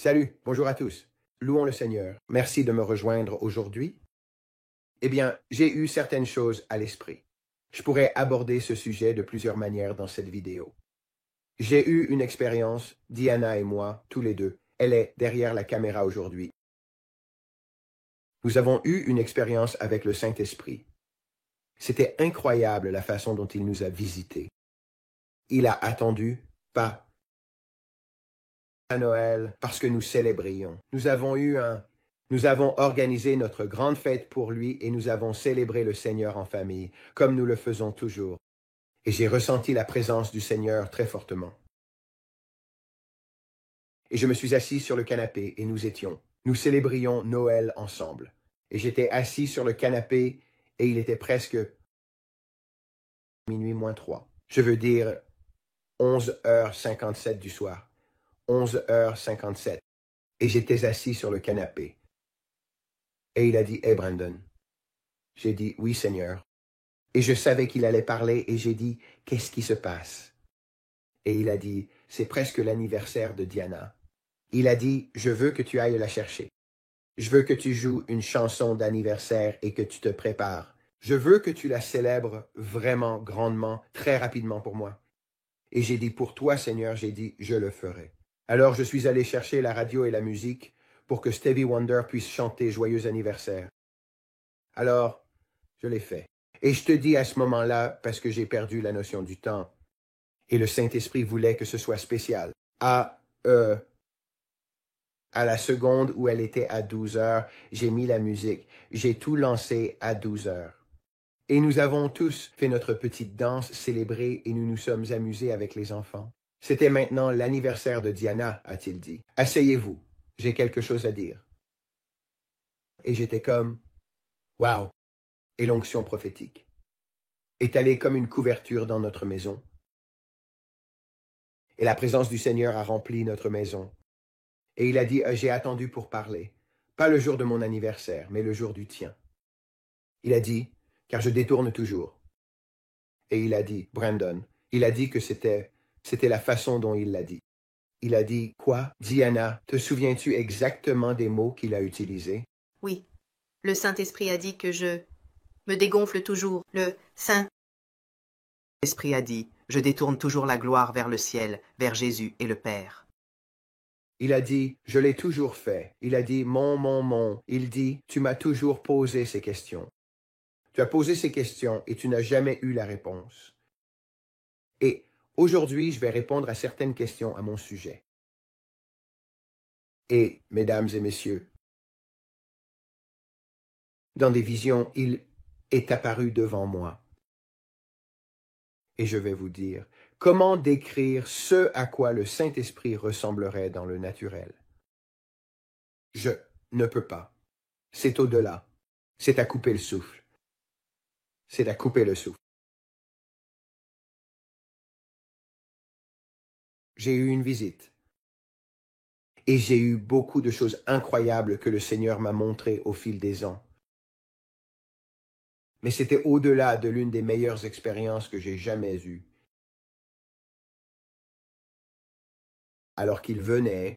Salut, bonjour à tous. Louons le Seigneur. Merci de me rejoindre aujourd'hui. Eh bien, j'ai eu certaines choses à l'esprit. Je pourrais aborder ce sujet de plusieurs manières dans cette vidéo. J'ai eu une expérience, Diana et moi, tous les deux. Elle est derrière la caméra aujourd'hui. Nous avons eu une expérience avec le Saint-Esprit. C'était incroyable la façon dont il nous a visités. Il a attendu, pas à Noël, parce que nous célébrions. Nous avons organisé notre grande fête pour lui et nous avons célébré le Seigneur en famille, comme nous le faisons toujours. Et j'ai ressenti la présence du Seigneur très fortement. Et je me suis assis sur le canapé et nous célébrions Noël ensemble. Et j'étais assis sur le canapé et il était presque minuit moins 3. Je veux dire 11h57 du soir. 11h57. Et j'étais assis sur le canapé. Et il a dit, « Hey Brandon. » J'ai dit, « Oui Seigneur. » Et je savais qu'il allait parler et j'ai dit, « Qu'est-ce qui se passe? » Et il a dit, « C'est presque l'anniversaire de Diana. » Il a dit, « Je veux que tu ailles la chercher. Je veux que tu joues une chanson d'anniversaire et que tu te prépares. Je veux que tu la célèbres vraiment grandement, très rapidement pour moi. » Et j'ai dit, « Pour toi Seigneur, j'ai dit, je le ferai. » Alors je suis allé chercher la radio et la musique pour que Stevie Wonder puisse chanter Joyeux anniversaire. Alors, je l'ai fait. Et je te dis à ce moment-là, parce que j'ai perdu la notion du temps, et le Saint-Esprit voulait que ce soit spécial. À la seconde où elle était à 12 heures, j'ai mis la musique. J'ai tout lancé à 12 heures. Et nous avons tous fait notre petite danse, célébré, et nous nous sommes amusés avec les enfants. C'était maintenant l'anniversaire de Diana, a-t-il dit. Asseyez-vous, j'ai quelque chose à dire. Et j'étais comme, wow! Et l'onction prophétique est allée comme une couverture dans notre maison. Et la présence du Seigneur a rempli notre maison. Et il a dit, j'ai attendu pour parler, pas le jour de mon anniversaire, mais le jour du tien. Il a dit, car je détourne toujours. Et il a dit, Brandon, il a dit que c'était la façon dont il l'a dit. Il a dit, quoi? Diana, te souviens-tu exactement des mots qu'il a utilisés? Oui, le Saint-Esprit a dit que je me dégonfle toujours. Le Saint-Esprit a dit, je détourne toujours la gloire vers le ciel, vers Jésus et le Père. Il a dit, je l'ai toujours fait. Il a dit, mon. Il dit, tu m'as toujours posé ces questions. Tu as posé ces questions et tu n'as jamais eu la réponse. Et aujourd'hui, je vais répondre à certaines questions à mon sujet. Et, mesdames et messieurs, dans des visions, il est apparu devant moi. Et je vais vous dire, comment décrire ce à quoi le Saint-Esprit ressemblerait dans le naturel? Je ne peux pas. C'est au-delà. C'est à couper le souffle. C'est à couper le souffle. J'ai eu une visite. Et j'ai eu beaucoup de choses incroyables que le Seigneur m'a montrées au fil des ans. Mais c'était au-delà de l'une des meilleures expériences que j'ai jamais eues. Alors qu'il venait,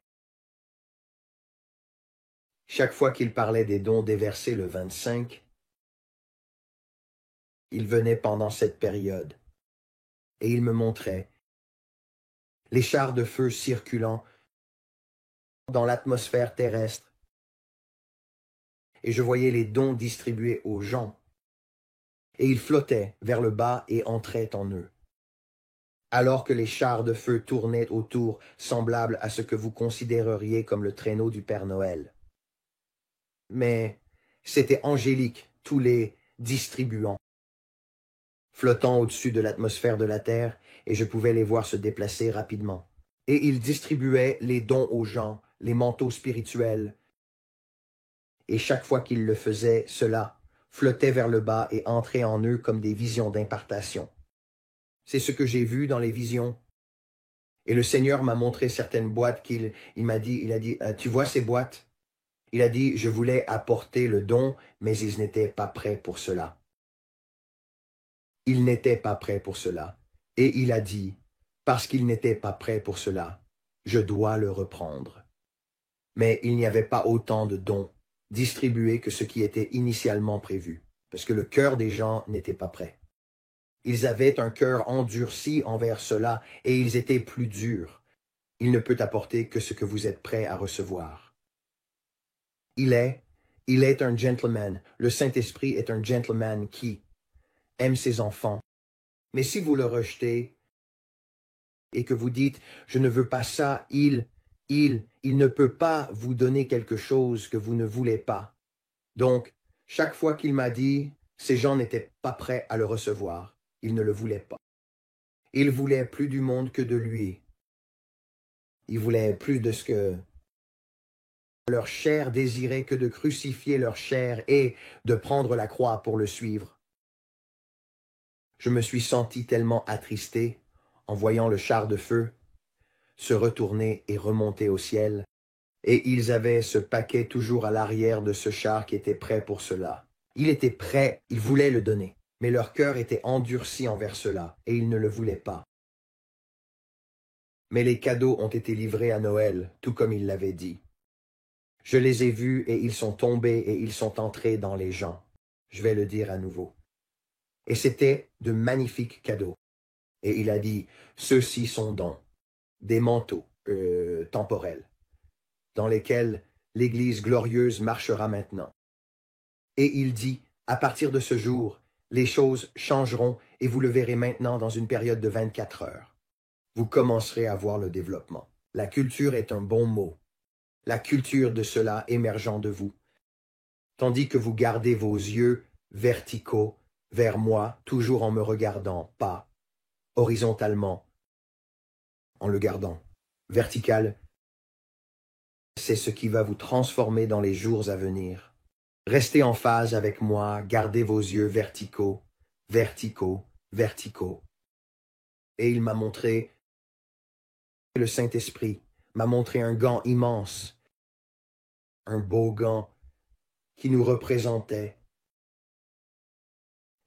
chaque fois qu'il parlait des dons déversés le 25, il venait pendant cette période. Et il me montrait les chars de feu circulant dans l'atmosphère terrestre. Et je voyais les dons distribués aux gens. Et ils flottaient vers le bas et entraient en eux. Alors que les chars de feu tournaient autour, semblables à ce que vous considéreriez comme le traîneau du Père Noël. Mais c'était angélique, tous les distribuants, flottant au-dessus de l'atmosphère de la Terre, et je pouvais les voir se déplacer rapidement. Et ils distribuaient les dons aux gens, les manteaux spirituels. Et chaque fois qu'ils le faisaient, cela flottait vers le bas et entrait en eux comme des visions d'impartation. C'est ce que j'ai vu dans les visions. Et le Seigneur m'a montré certaines boîtes il a dit, tu vois ces boîtes? Il a dit, je voulais apporter le don, mais ils n'étaient pas prêts pour cela. Ils n'étaient pas prêts pour cela. Et il a dit, parce qu'ils n'étaient pas prêts pour cela, je dois le reprendre. Mais il n'y avait pas autant de dons distribués que ce qui était initialement prévu, parce que le cœur des gens n'était pas prêt. Ils avaient un cœur endurci envers cela, et ils étaient plus durs. Il ne peut apporter que ce que vous êtes prêts à recevoir. Il est un gentleman. Le Saint-Esprit est un gentleman qui aime ses enfants. Mais si vous le rejetez et que vous dites « je ne veux pas ça », il ne peut pas vous donner quelque chose que vous ne voulez pas. Donc, chaque fois qu'il m'a dit, ces gens n'étaient pas prêts à le recevoir. Ils ne le voulaient pas. Ils voulaient plus du monde que de lui. Ils voulaient plus de ce que leur chair désirait que de crucifier leur chair et de prendre la croix pour le suivre. Je me suis senti tellement attristé en voyant le char de feu se retourner et remonter au ciel, et ils avaient ce paquet toujours à l'arrière de ce char qui était prêt pour cela. Il était prêt, ils voulaient le donner, mais leur cœur était endurci envers cela, et ils ne le voulaient pas. Mais les cadeaux ont été livrés à Noël, tout comme il l'avait dit. Je les ai vus et ils sont tombés et ils sont entrés dans les gens. Je vais le dire à nouveau. Et c'était de magnifiques cadeaux. Et il a dit, ceux-ci sont dons, des manteaux temporels, dans lesquels l'Église glorieuse marchera maintenant. Et il dit, à partir de ce jour, les choses changeront et vous le verrez maintenant dans une période de 24 heures. Vous commencerez à voir le développement. La culture est un bon mot. La culture de cela émergeant de vous. Tandis que vous gardez vos yeux verticaux vers moi, toujours en me regardant, pas horizontalement, en le gardant. Vertical, c'est ce qui va vous transformer dans les jours à venir. Restez en phase avec moi, gardez vos yeux verticaux, verticaux, verticaux. Et il m'a montré, le Saint-Esprit m'a montré un gant immense, un beau gant qui nous représentait.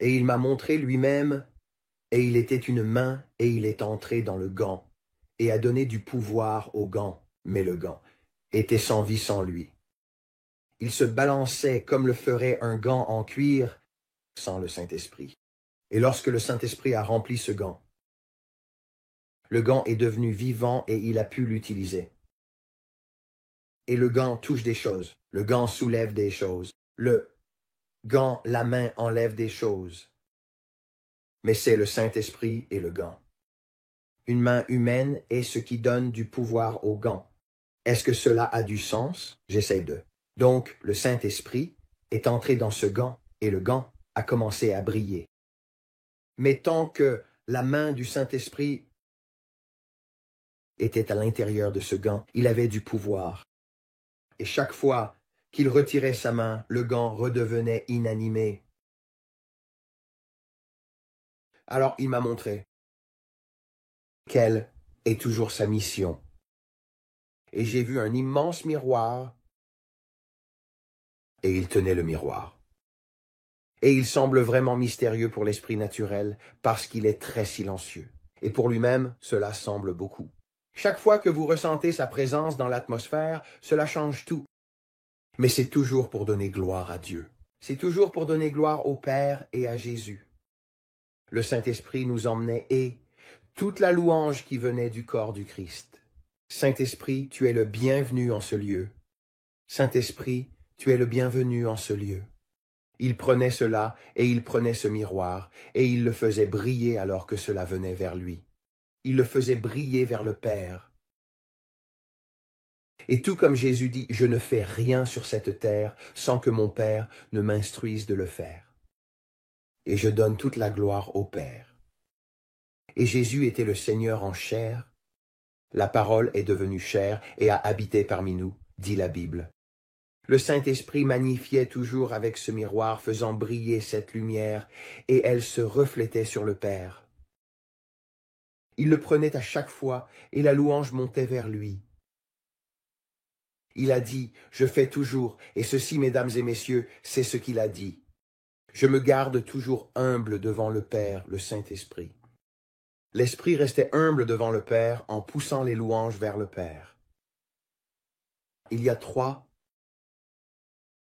Et il m'a montré lui-même, et il était une main, et il est entré dans le gant, et a donné du pouvoir au gant, mais le gant était sans vie sans lui. Il se balançait comme le ferait un gant en cuir sans le Saint-Esprit. Et lorsque le Saint-Esprit a rempli ce gant, le gant est devenu vivant et il a pu l'utiliser. Et le gant touche des choses, le gant soulève des choses, le gant, la main enlève des choses. Mais c'est le Saint-Esprit et le gant. Une main humaine est ce qui donne du pouvoir au gant. Est-ce que cela a du sens? J'essaie de. Donc, le Saint-Esprit est entré dans ce gant et le gant a commencé à briller. Mais tant que la main du Saint-Esprit était à l'intérieur de ce gant, il avait du pouvoir. Et chaque fois qu'il retirait sa main, le gant redevenait inanimé. Alors il m'a montré quelle est toujours sa mission. Et j'ai vu un immense miroir, et il tenait le miroir. Et il semble vraiment mystérieux pour l'esprit naturel, parce qu'il est très silencieux. Et pour lui-même, cela semble beaucoup. Chaque fois que vous ressentez sa présence dans l'atmosphère, cela change tout. Mais c'est toujours pour donner gloire à Dieu. C'est toujours pour donner gloire au Père et à Jésus. Le Saint-Esprit nous emmenait et toute la louange qui venait du corps du Christ. Saint-Esprit, tu es le bienvenu en ce lieu. Saint-Esprit, tu es le bienvenu en ce lieu. Il prenait cela et il prenait ce miroir et il le faisait briller alors que cela venait vers lui. Il le faisait briller vers le Père. Et tout comme Jésus dit, je ne fais rien sur cette terre sans que mon Père ne m'instruise de le faire. Et je donne toute la gloire au Père. Et Jésus était le Seigneur en chair. La parole est devenue chair et a habité parmi nous, dit la Bible. Le Saint-Esprit magnifiait toujours avec ce miroir, faisant briller cette lumière, et elle se reflétait sur le Père. Il le prenait à chaque fois, et la louange montait vers lui. Il a dit, je fais toujours, et ceci, mesdames et messieurs, c'est ce qu'il a dit. Je me garde toujours humble devant le Père, le Saint-Esprit. L'Esprit restait humble devant le Père en poussant les louanges vers le Père. Il y a trois,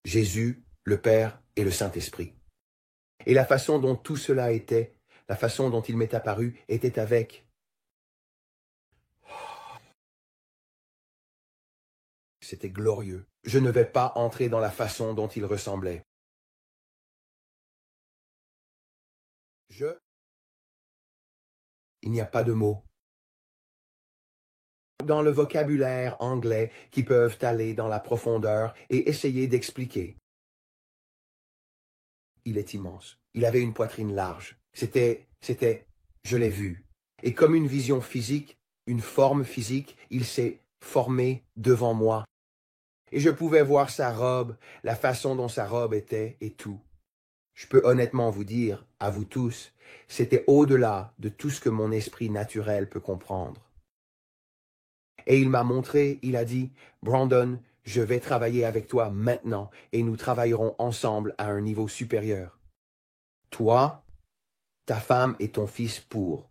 Jésus, le Père et le Saint-Esprit. Et la façon dont tout cela était, la façon dont il m'est apparu, était avec. C'était glorieux. Je ne vais pas entrer dans la façon dont il ressemblait. Il n'y a pas de mots dans le vocabulaire anglais qui peuvent aller dans la profondeur et essayer d'expliquer. Il est immense. Il avait une poitrine large. Je l'ai vu. Et comme une vision physique, une forme physique, il s'est formé devant moi. Et je pouvais voir sa robe, la façon dont sa robe était et tout. Je peux honnêtement vous dire, à vous tous, c'était au-delà de tout ce que mon esprit naturel peut comprendre. Et il m'a montré, il a dit, Brandon, je vais travailler avec toi maintenant et nous travaillerons ensemble à un niveau supérieur. Toi, ta femme et ton fils pour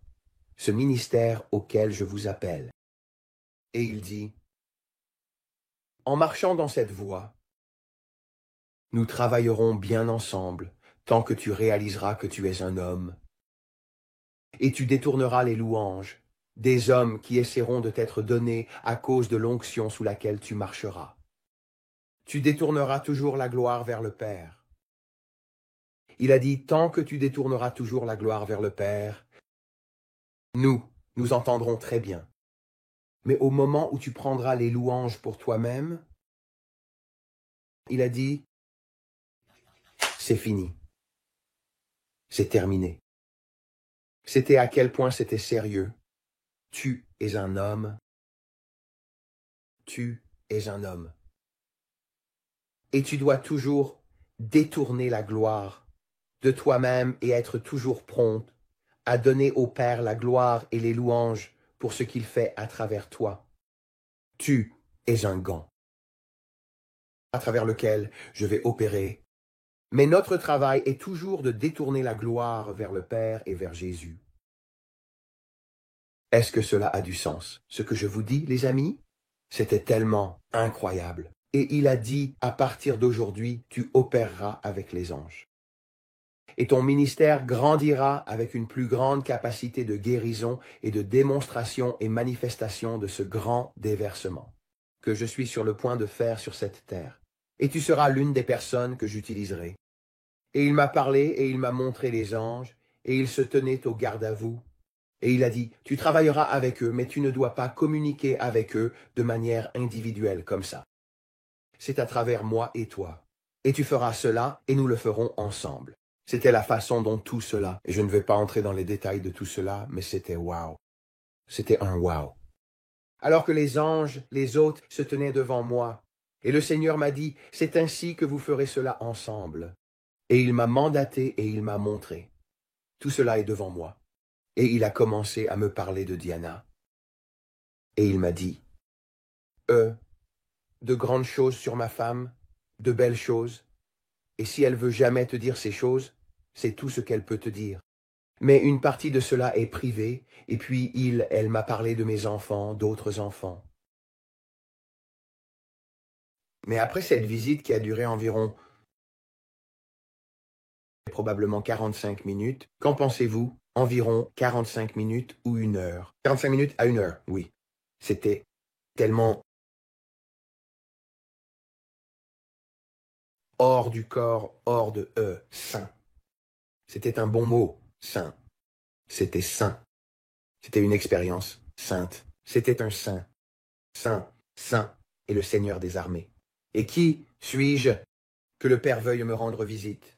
ce ministère auquel je vous appelle. Et il dit, en marchant dans cette voie, nous travaillerons bien ensemble tant que tu réaliseras que tu es un homme. Et tu détourneras les louanges des hommes qui essaieront de t'être donnés à cause de l'onction sous laquelle tu marcheras. Tu détourneras toujours la gloire vers le Père. Il a dit, tant que tu détourneras toujours la gloire vers le Père, nous entendrons très bien. Mais au moment où tu prendras les louanges pour toi-même, il a dit, c'est fini. C'est terminé. C'était à quel point c'était sérieux. Tu es un homme. Tu es un homme. Et tu dois toujours détourner la gloire de toi-même et être toujours prompte à donner au Père la gloire et les louanges pour ce qu'il fait à travers toi. Tu es un gant à travers lequel je vais opérer. Mais notre travail est toujours de détourner la gloire vers le Père et vers Jésus. Est-ce que cela a du sens? Ce que je vous dis, les amis, c'était tellement incroyable. Et il a dit, à partir d'aujourd'hui, tu opéreras avec les anges. Et ton ministère grandira avec une plus grande capacité de guérison et de démonstration et manifestation de ce grand déversement que je suis sur le point de faire sur cette terre. Et tu seras l'une des personnes que j'utiliserai. Et il m'a parlé et il m'a montré les anges, et il se tenait au garde à vous. Et il a dit, tu travailleras avec eux, mais tu ne dois pas communiquer avec eux de manière individuelle comme ça. C'est à travers moi et toi. Et tu feras cela, et nous le ferons ensemble. C'était la façon dont tout cela, et je ne vais pas entrer dans les détails de tout cela, mais c'était wow. C'était un wow. Alors que les anges, les hôtes, se tenaient devant moi, et le Seigneur m'a dit, c'est ainsi que vous ferez cela ensemble. Et il m'a mandaté et il m'a montré. Tout cela est devant moi. Et il a commencé à me parler de Diana. Et il m'a dit, de grandes choses sur ma femme, de belles choses. Et si elle veut jamais te dire ces choses, c'est tout ce qu'elle peut te dire. Mais une partie de cela est privée, et puis elle m'a parlé de mes enfants, d'autres enfants. Mais après cette visite qui a duré environ probablement 45 minutes, qu'en pensez-vous? Environ 45 minutes ou 1 heure. 45 minutes à 1 heure, oui. C'était tellement hors du corps, hors de saint. C'était un bon mot, saint. C'était saint. C'était une expérience sainte. C'était un saint. Saint, saint est le Seigneur des armées. Et qui suis-je que le Père veuille me rendre visite?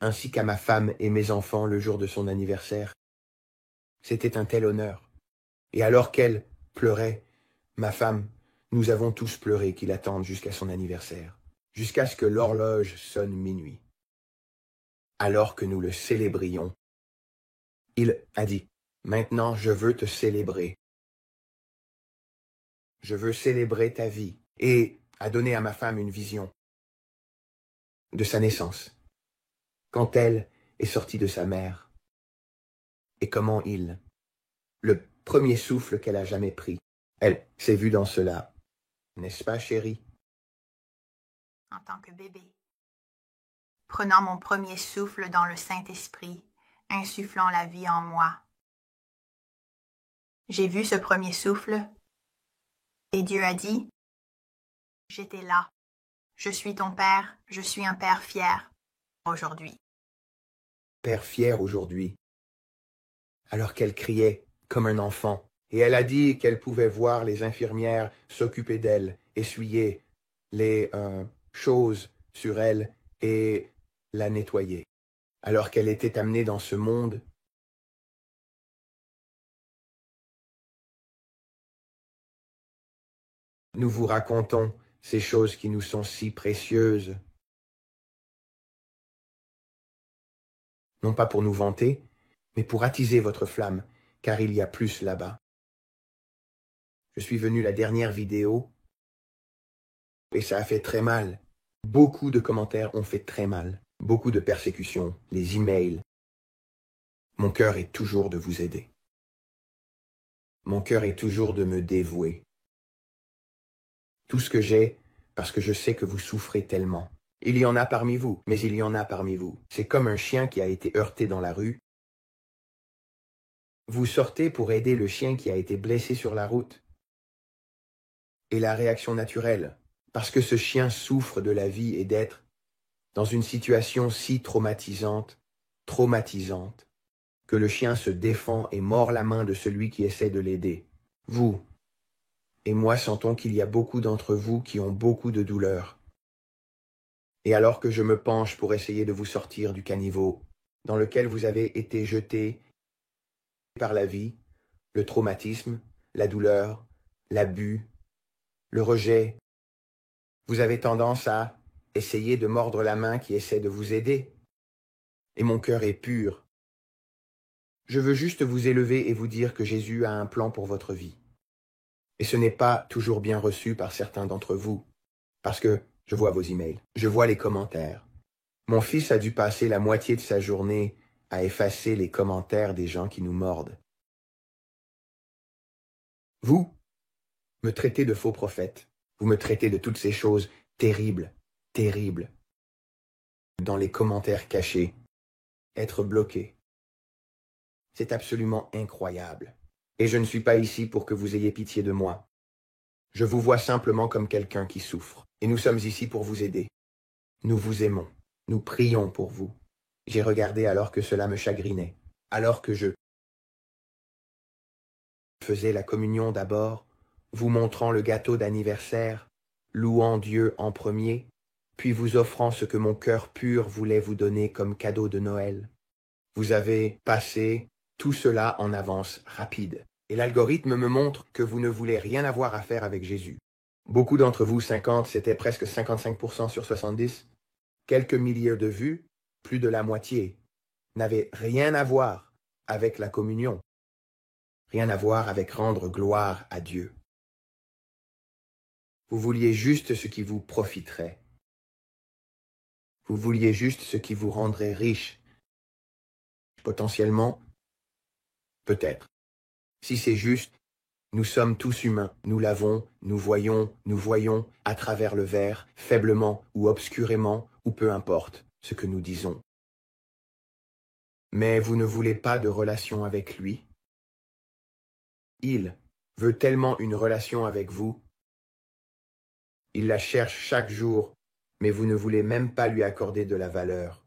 Ainsi qu'à ma femme et mes enfants le jour de son anniversaire. C'était un tel honneur. Et alors qu'elle pleurait, ma femme, nous avons tous pleuré qu'il attende jusqu'à son anniversaire, jusqu'à ce que l'horloge sonne minuit. Alors que nous le célébrions, il a dit, maintenant je veux te célébrer. Je veux célébrer ta vie. Et a donné à ma femme une vision de sa naissance, quand elle est sortie de sa mère, et comment le premier souffle qu'elle a jamais pris, elle s'est vue dans cela, N'est-ce pas, chérie? En tant que bébé. Prenant mon premier souffle dans le Saint-Esprit, insufflant la vie en moi. J'ai vu ce premier souffle, et Dieu a dit, « J'étais là. Je suis ton père, je suis un père fier aujourd'hui. » Père fier aujourd'hui. Alors qu'elle criait comme un enfant, et elle a dit qu'elle pouvait voir les infirmières s'occuper d'elle, essuyer les choses sur elle et la nettoyer. Alors qu'elle était amenée dans ce monde, nous vous racontons ces choses qui nous sont si précieuses. Non pas pour nous vanter, mais pour attiser votre flamme, car il y a plus là-bas. Je suis venu la dernière vidéo, et ça a fait très mal. Beaucoup de commentaires ont fait très mal. Beaucoup de persécutions, les emails. Mon cœur est toujours de vous aider. Mon cœur est toujours de me dévouer. Tout ce que j'ai, parce que je sais que vous souffrez tellement. Il y en a parmi vous, mais il y en a parmi vous. C'est comme un chien qui a été heurté dans la rue. Vous sortez pour aider le chien qui a été blessé sur la route. Et la réaction naturelle, parce que ce chien souffre de la vie et d'être dans une situation si traumatisante, que le chien se défend et mord la main de celui qui essaie de l'aider. Vous et moi sentons qu'il y a beaucoup d'entre vous qui ont beaucoup de douleurs. Et alors que je me penche pour essayer de vous sortir du caniveau dans lequel vous avez été jeté par la vie, le traumatisme, la douleur, l'abus, le rejet, vous avez tendance à essayer de mordre la main qui essaie de vous aider. Et mon cœur est pur. Je veux juste vous élever et vous dire que Jésus a un plan pour votre vie. Et ce n'est pas toujours bien reçu par certains d'entre vous, parce que je vois vos emails, je vois les commentaires. Mon fils a dû passer la moitié de sa journée à effacer les commentaires des gens qui nous mordent. Vous me traitez de faux prophète, vous me traitez de toutes ces choses terribles, terribles. Dans les commentaires cachés, être bloqué. C'est absolument incroyable. Et je ne suis pas ici pour que vous ayez pitié de moi. Je vous vois simplement comme quelqu'un qui souffre. Et nous sommes ici pour vous aider. Nous vous aimons. Nous prions pour vous. J'ai regardé alors que cela me chagrinait. Alors que je faisais la communion d'abord, vous montrant le gâteau d'anniversaire, louant Dieu en premier, puis vous offrant ce que mon cœur pur voulait vous donner comme cadeau de Noël. Vous avez passé tout cela en avance rapide. Et l'algorithme me montre que vous ne voulez rien avoir à faire avec Jésus. Beaucoup d'entre vous, 50, c'était presque 55% sur 70. Quelques milliers de vues, plus de la moitié, n'avaient rien à voir avec la communion. Rien à voir avec rendre gloire à Dieu. Vous vouliez juste ce qui vous profiterait. Vous vouliez juste ce qui vous rendrait riche. Potentiellement, peut-être. Si c'est juste, nous sommes tous humains, nous l'avons, nous voyons à travers le verre, faiblement ou obscurément, ou peu importe ce que nous disons. Mais vous ne voulez pas de relation avec lui. Il veut tellement une relation avec vous. Il la cherche chaque jour, mais vous ne voulez même pas lui accorder de la valeur.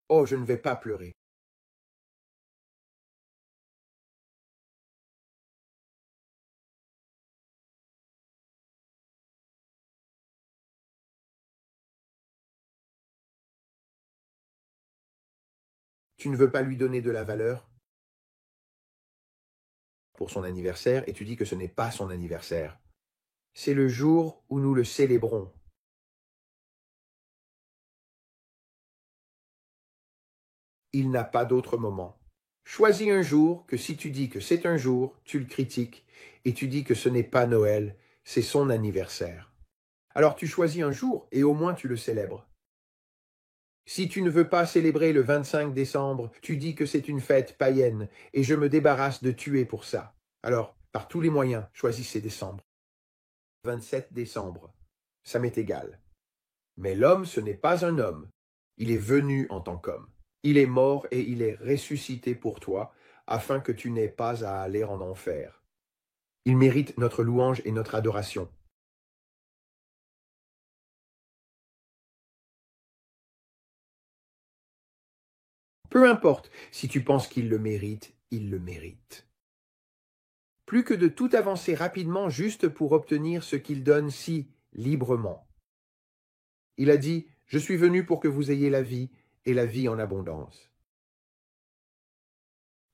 Oh, je ne vais pas pleurer. Tu ne veux pas lui donner de la valeur pour son anniversaire et tu dis que ce n'est pas son anniversaire. C'est le jour où nous le célébrons. Il n'a pas d'autre moment. Choisis un jour que si tu dis que c'est un jour, tu le critiques et tu dis que ce n'est pas Noël, c'est son anniversaire. Alors tu choisis un jour et au moins tu le célèbres. Si tu ne veux pas célébrer le 25 décembre, tu dis que c'est une fête païenne et je me débarrasse de tuer pour ça. Alors, par tous les moyens, choisissez décembre. 27 décembre. Ça m'est égal. Mais l'homme, ce n'est pas un homme. Il est venu en tant qu'homme. Il est mort et il est ressuscité pour toi, afin que tu n'aies pas à aller en enfer. Il mérite notre louange et notre adoration. Peu importe si tu penses qu'il le mérite, il le mérite. Plus que de tout avancer rapidement juste pour obtenir ce qu'il donne si librement. Il a dit, « Je suis venu pour que vous ayez la vie, et la vie en abondance. »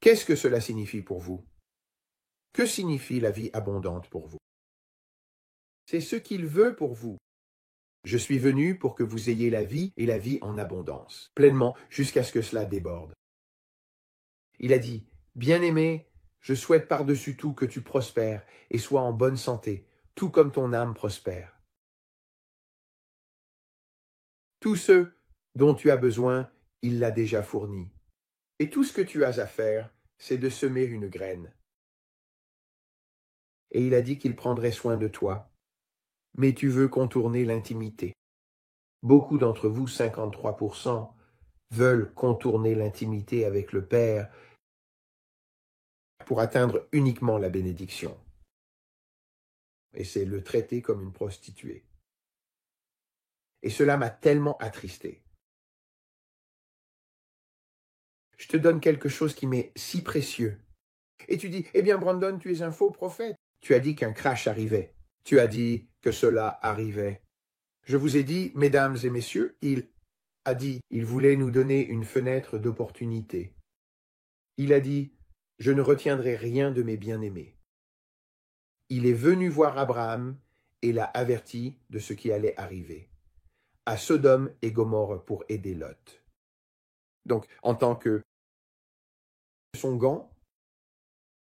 Qu'est-ce que cela signifie pour vous? Que signifie la vie abondante pour vous? C'est ce qu'il veut pour vous. Je suis venu pour que vous ayez la vie et la vie en abondance, pleinement, jusqu'à ce que cela déborde. Il a dit, « Bien-aimé, je souhaite par-dessus tout que tu prospères et sois en bonne santé, tout comme ton âme prospère. » Tout ce dont tu as besoin, il l'a déjà fourni. Et tout ce que tu as à faire, c'est de semer une graine. Et il a dit qu'il prendrait soin de toi. Mais tu veux contourner l'intimité. Beaucoup d'entre vous, 53%, veulent contourner l'intimité avec le Père pour atteindre uniquement la bénédiction. Et c'est le traiter comme une prostituée. Et cela m'a tellement attristé. Je te donne quelque chose qui m'est si précieux. Et tu dis, eh bien Brandon, tu es un faux prophète. Tu as dit qu'un crash arrivait. Tu as dit que cela arrivait. Je vous ai dit, mesdames et messieurs, il a dit, il voulait nous donner une fenêtre d'opportunité. Il a dit, je ne retiendrai rien de mes bien-aimés. Il est venu voir Abraham et l'a averti de ce qui allait arriver. À Sodome et Gomorrhe pour aider Lot. Donc, en tant que son gant,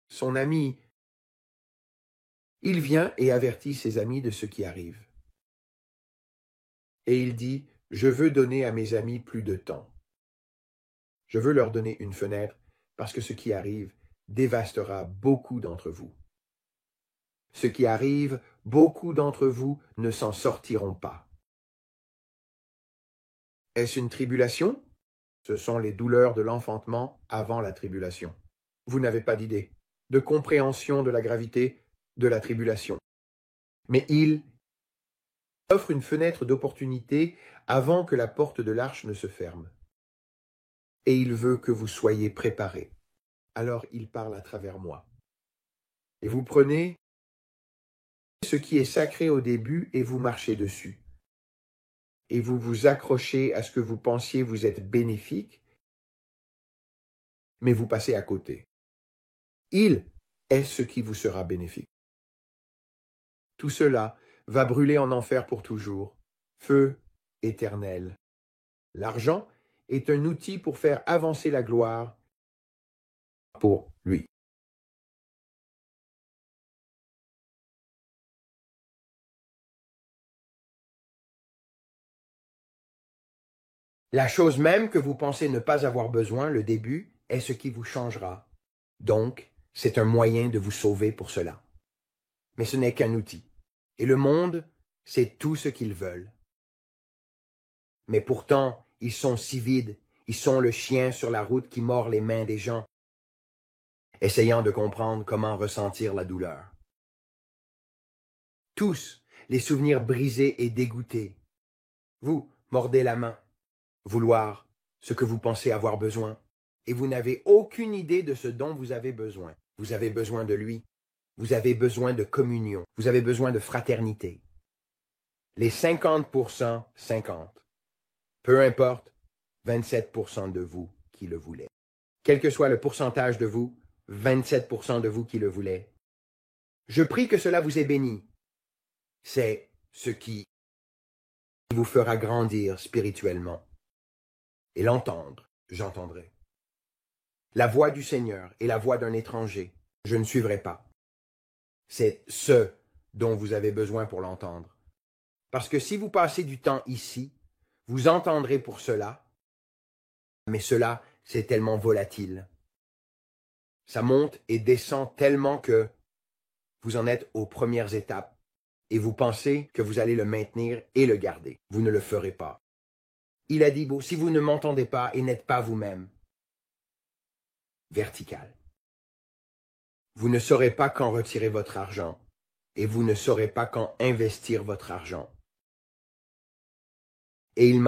son ami, il vient et avertit ses amis de ce qui arrive. Et il dit, je veux donner à mes amis plus de temps. Je veux leur donner une fenêtre parce que ce qui arrive dévastera beaucoup d'entre vous. Ce qui arrive, beaucoup d'entre vous ne s'en sortiront pas. Est-ce une tribulation? Ce sont les douleurs de l'enfantement avant la tribulation. Vous n'avez pas d'idée, de compréhension de la gravité de la tribulation. Mais il offre une fenêtre d'opportunité avant que la porte de l'arche ne se ferme. Et il veut que vous soyez préparés. Alors il parle à travers moi. Et vous prenez ce qui est sacré au début et vous marchez dessus. Et vous vous accrochez à ce que vous pensiez vous être bénéfique, mais vous passez à côté. Il est ce qui vous sera bénéfique. Tout cela va brûler en enfer pour toujours, feu éternel. L'argent est un outil pour faire avancer la gloire pour lui. La chose même que vous pensez ne pas avoir besoin, le début, est ce qui vous changera. Donc, c'est un moyen de vous sauver pour cela. Mais ce n'est qu'un outil. Et le monde, c'est tout ce qu'ils veulent. Mais pourtant, ils sont si vides, ils sont le chien sur la route qui mord les mains des gens, essayant de comprendre comment ressentir la douleur. Tous, les souvenirs brisés et dégoûtés. Vous mordez la main, vouloir ce que vous pensez avoir besoin, et vous n'avez aucune idée de ce dont vous avez besoin. Vous avez besoin de lui, vous avez besoin de communion, vous avez besoin de fraternité. Les 50%, 50. Peu importe, 27% de vous qui le voulez. Quel que soit le pourcentage de vous, 27% de vous qui le voulez. Je prie que cela vous ait béni. C'est ce qui vous fera grandir spirituellement. Et l'entendre, j'entendrai. La voix du Seigneur et la voix d'un étranger, je ne suivrai pas. C'est ce dont vous avez besoin pour l'entendre. Parce que si vous passez du temps ici, vous entendrez pour cela, mais cela, c'est tellement volatile. Ça monte et descend tellement que vous en êtes aux premières étapes et vous pensez que vous allez le maintenir et le garder. Vous ne le ferez pas. Il a dit, bon, si vous ne m'entendez pas et n'êtes pas vous-même, vertical. Vous ne saurez pas quand retirer votre argent et vous ne saurez pas quand investir votre argent. Et il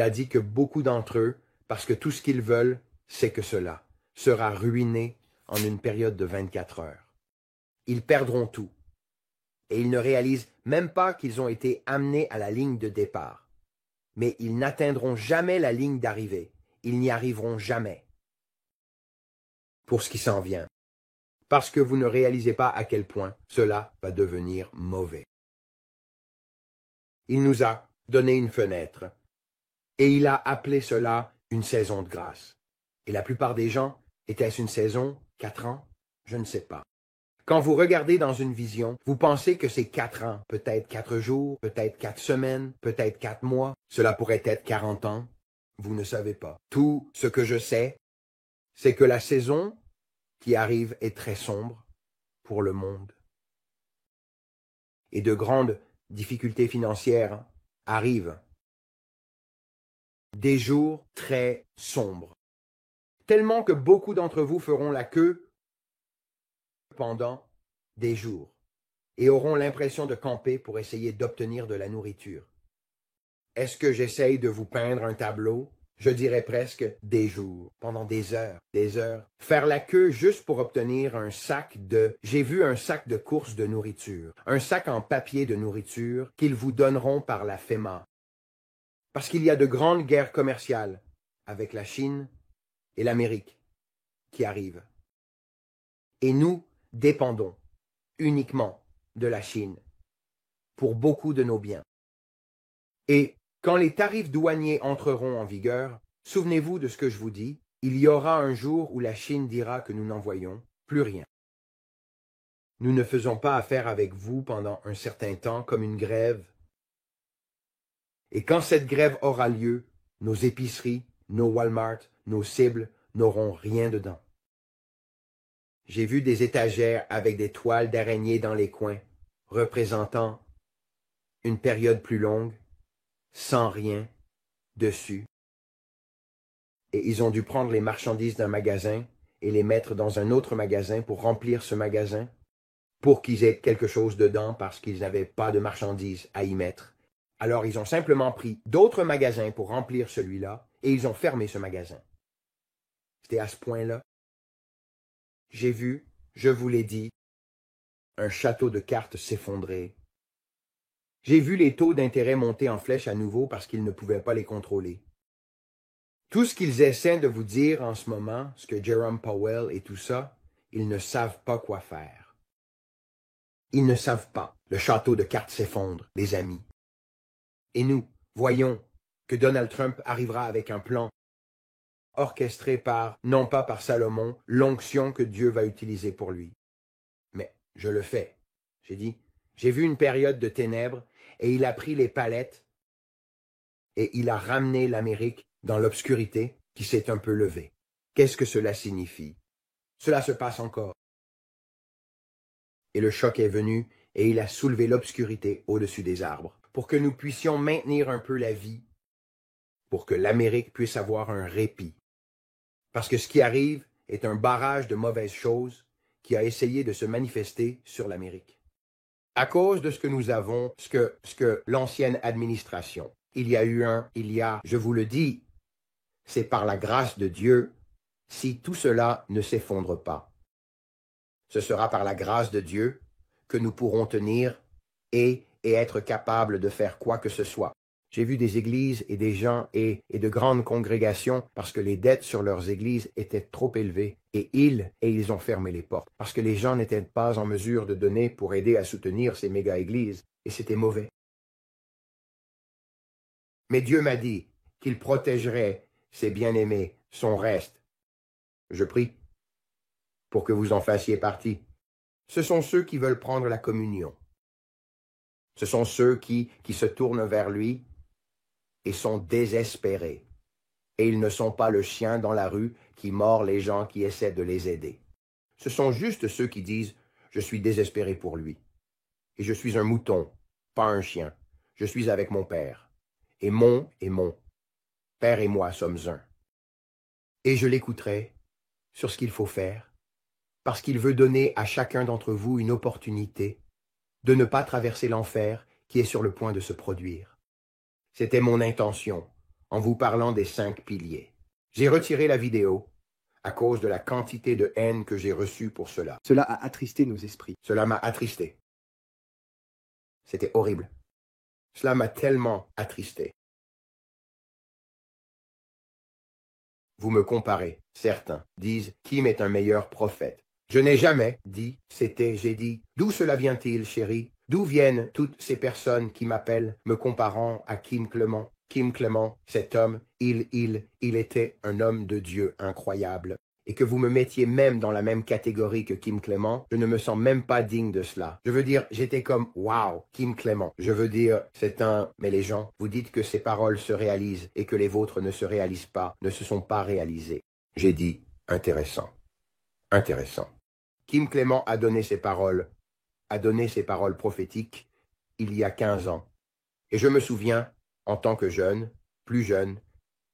a dit que beaucoup d'entre eux, parce que tout ce qu'ils veulent, c'est que cela sera ruiné en une période de 24 heures. Ils perdront tout. Et ils ne réalisent même pas qu'ils ont été amenés à la ligne de départ. Mais ils n'atteindront jamais la ligne d'arrivée. Ils n'y arriveront jamais. Pour ce qui s'en vient. Parce que vous ne réalisez pas à quel point cela va devenir mauvais. Il nous a donné une fenêtre. Et il a appelé cela une saison de grâce. Et la plupart des gens, était-ce une saison, 4 ans? Je ne sais pas. Quand vous regardez dans une vision, vous pensez que c'est 4 ans, peut-être 4 jours, peut-être 4 semaines, peut-être 4 mois. Cela pourrait être 40 ans. Vous ne savez pas. Tout ce que je sais, c'est que la saison qui arrive est très sombre pour le monde. Et de grandes difficultés financières arrivent. Des jours très sombres. Tellement que beaucoup d'entre vous feront la queue pendant des jours et auront l'impression de camper pour essayer d'obtenir de la nourriture. Est-ce que j'essaye de vous peindre un tableau? Je dirais presque des jours, pendant des heures, des heures. Faire la queue juste pour obtenir un sac de... J'ai vu un sac de course de nourriture, un sac en papier de nourriture qu'ils vous donneront par la FEMA. Parce qu'il y a de grandes guerres commerciales avec la Chine et l'Amérique qui arrivent. Et nous dépendons uniquement de la Chine pour beaucoup de nos biens. Et quand les tarifs douaniers entreront en vigueur, souvenez-vous de ce que je vous dis, il y aura un jour où la Chine dira que nous n'envoyons plus rien. Nous ne faisons pas affaire avec vous pendant un certain temps comme une grève. Et quand cette grève aura lieu, nos épiceries, nos Walmart, nos cibles n'auront rien dedans. J'ai vu des étagères avec des toiles d'araignées dans les coins, représentant une période plus longue, sans rien dessus. Et ils ont dû prendre les marchandises d'un magasin et les mettre dans un autre magasin pour remplir ce magasin, pour qu'ils aient quelque chose dedans parce qu'ils n'avaient pas de marchandises à y mettre. Alors ils ont simplement pris d'autres magasins pour remplir celui-là et ils ont fermé ce magasin. C'était à ce point-là. J'ai vu, je vous l'ai dit, un château de cartes s'effondrer. J'ai vu les taux d'intérêt monter en flèche à nouveau parce qu'ils ne pouvaient pas les contrôler. Tout ce qu'ils essaient de vous dire en ce moment, ce que Jerome Powell et tout ça, ils ne savent pas quoi faire. Ils ne savent pas. Le château de cartes s'effondre, les amis. Et nous, voyons que Donald Trump arrivera avec un plan orchestré par, non pas par Salomon, l'onction que Dieu va utiliser pour lui. Mais je le fais. J'ai vu une période de ténèbres et il a pris les palettes et il a ramené l'Amérique dans l'obscurité qui s'est un peu levée. Qu'est-ce que cela signifie? Cela se passe encore. Et le choc est venu et il a soulevé l'obscurité au-dessus des arbres pour que nous puissions maintenir un peu la vie, pour que l'Amérique puisse avoir un répit. Parce que ce qui arrive est un barrage de mauvaises choses qui a essayé de se manifester sur l'Amérique. À cause de ce que nous avons, ce que l'ancienne administration, je vous le dis, c'est par la grâce de Dieu si tout cela ne s'effondre pas. Ce sera par la grâce de Dieu que nous pourrons tenir et être capables de faire quoi que ce soit. J'ai vu des églises et des gens et de grandes congrégations parce que les dettes sur leurs églises étaient trop élevées et ils ont fermé les portes parce que les gens n'étaient pas en mesure de donner pour aider à soutenir ces méga-églises et c'était mauvais. Mais Dieu m'a dit qu'il protégerait ses bien-aimés, son reste. Je prie pour que vous en fassiez partie. Ce sont ceux qui veulent prendre la communion. Ce sont ceux qui se tournent vers lui et sont désespérés. Et ils ne sont pas le chien dans la rue qui mord les gens qui essaient de les aider. Ce sont juste ceux qui disent « Je suis désespéré pour lui. Et je suis un mouton, pas un chien. Je suis avec mon père. Et mon père et moi sommes un. Et je l'écouterai sur ce qu'il faut faire, parce qu'il veut donner à chacun d'entre vous une opportunité de ne pas traverser l'enfer qui est sur le point de se produire. C'était mon intention en vous parlant des 5 piliers. J'ai retiré la vidéo à cause de la quantité de haine que j'ai reçue pour cela. Cela a attristé nos esprits. Cela m'a attristé. C'était horrible. Cela m'a tellement attristé. Vous me comparez. Certains disent Kim est un meilleur prophète. Je n'ai jamais dit c'était, j'ai dit d'où cela vient-il, chérie? D'où viennent toutes ces personnes qui m'appellent me comparant à Kim Clement? Kim Clement, cet homme, il était un homme de Dieu incroyable. Et que vous me mettiez même dans la même catégorie que Kim Clement, je ne me sens même pas digne de cela. Je veux dire, j'étais comme « Wow, Kim Clement ». Je veux dire, c'est un... Mais les gens, vous dites que ces paroles se réalisent et que les vôtres ne se réalisent pas, ne se sont pas réalisées. J'ai dit « Intéressant. Intéressant ». Kim Clement a donné ses paroles prophétiques il y a 15 ans. Et je me souviens, en tant que jeune, plus jeune,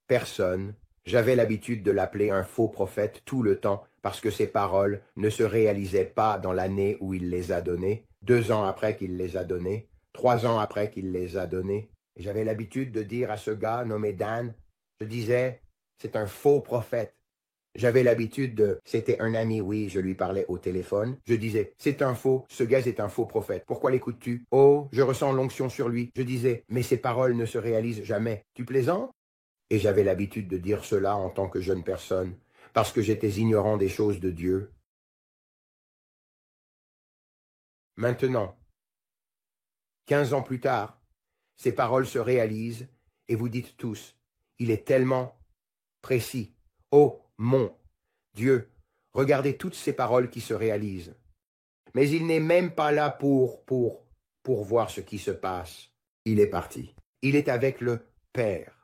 personne, j'avais l'habitude de l'appeler un faux prophète tout le temps parce que ses paroles ne se réalisaient pas dans l'année où il les a données, 2 ans après qu'il les a données, 3 ans après qu'il les a données. Et j'avais l'habitude de dire à ce gars nommé Dan, je disais, c'est un faux prophète. J'avais l'habitude de, c'était un ami, oui, je lui parlais au téléphone. Je disais, c'est un faux, ce gars est un faux prophète. Pourquoi l'écoutes-tu? Oh, je ressens l'onction sur lui. Je disais, mais ses paroles ne se réalisent jamais. Tu plaisantes? Et j'avais l'habitude de dire cela en tant que jeune personne, parce que j'étais ignorant des choses de Dieu. Maintenant, 15 ans plus tard, ces paroles se réalisent et vous dites tous, il est tellement précis. Oh, mon Dieu, regardez toutes ces paroles qui se réalisent. Mais il n'est même pas là pour voir ce qui se passe. Il est parti. Il est avec le Père.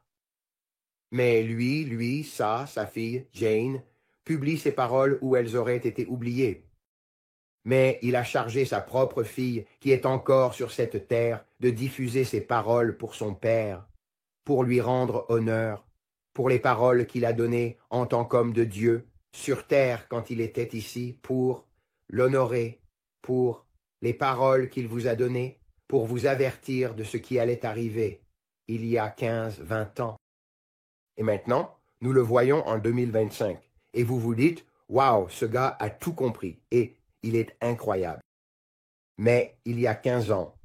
Mais lui, sa fille, Jane, publie ces paroles où elles auraient été oubliées. Mais il a chargé sa propre fille, qui est encore sur cette terre, de diffuser ces paroles pour son Père, pour lui rendre honneur, pour les paroles qu'il a données en tant qu'homme de Dieu, sur terre quand il était ici, pour l'honorer, pour les paroles qu'il vous a données, pour vous avertir de ce qui allait arriver il y a 15, 20 ans. Et maintenant, nous le voyons en 2025. Et vous vous dites, « Waouh, ce gars a tout compris et il est incroyable. » Mais il y a 15 ans,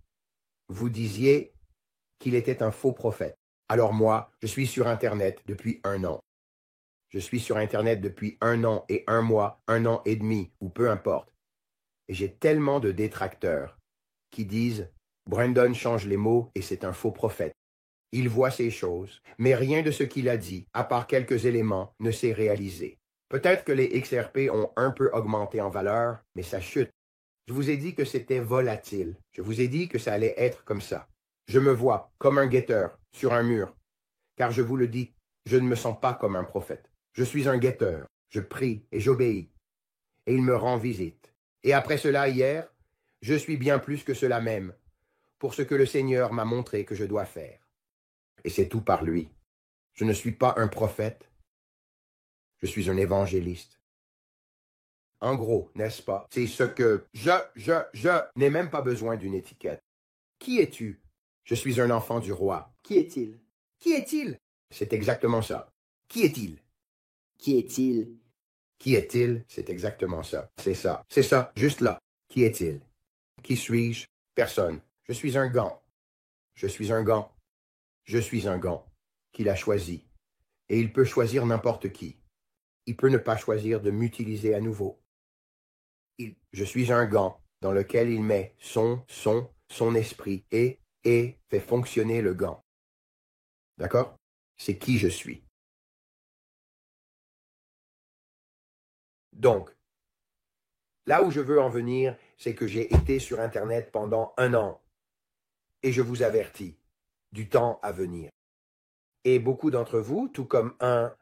vous disiez qu'il était un faux prophète. Alors moi, je suis sur Internet depuis 1 an. Je suis sur Internet depuis 1 an et 1 mois, 1 an et demi, ou peu importe. Et j'ai tellement de détracteurs qui disent « Brandon change les mots et c'est un faux prophète. » Il voit ces choses, mais rien de ce qu'il a dit, à part quelques éléments, ne s'est réalisé. Peut-être que les XRP ont un peu augmenté en valeur, mais ça chute. Je vous ai dit que c'était volatile. Je vous ai dit que ça allait être comme ça. Je me vois comme un guetteur sur un mur, car je vous le dis, je ne me sens pas comme un prophète. Je suis un guetteur, je prie et j'obéis, et il me rend visite. Et après cela, hier, je suis bien plus que cela même, pour ce que le Seigneur m'a montré que je dois faire. Et c'est tout par lui. Je ne suis pas un prophète, je suis un évangéliste. En gros, n'est-ce pas? C'est ce que je n'ai même pas besoin d'une étiquette. Qui es-tu? Je suis un enfant du roi. Qui est-il? Qui est-il? C'est exactement ça. Qui est-il? Qui est-il? Qui est-il? C'est exactement ça. C'est ça. C'est ça, juste là. Qui est-il? Qui suis-je? Personne. Je suis un gant. Je suis un gant. Je suis un gant qu'il a choisi. Et il peut choisir n'importe qui. Il peut ne pas choisir de m'utiliser à nouveau. Je suis un gant dans lequel il met son esprit et fait fonctionner le gant. D'accord? C'est qui je suis. Donc, là où je veux en venir, c'est que j'ai été sur Internet pendant 1 an. Et je vous avertis du temps à venir. Et beaucoup d'entre vous, tout comme un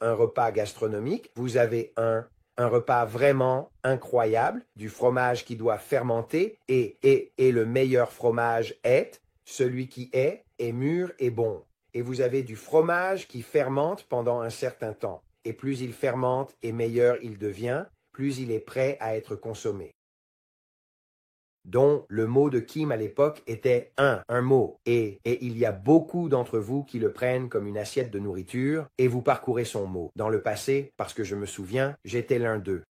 repas gastronomique, vous avez un un repas vraiment incroyable, du fromage qui doit fermenter, et le meilleur fromage est celui qui est mûr et bon. Et vous avez du fromage qui fermente pendant un certain temps. Et plus il fermente et meilleur il devient, plus il est prêt à être consommé. Dont le mot de Kim à l'époque était un mot. Et il y a beaucoup d'entre vous qui le prennent comme une assiette de nourriture et vous parcourez son mot. Dans le passé, parce que je me souviens, j'étais l'un d'eux.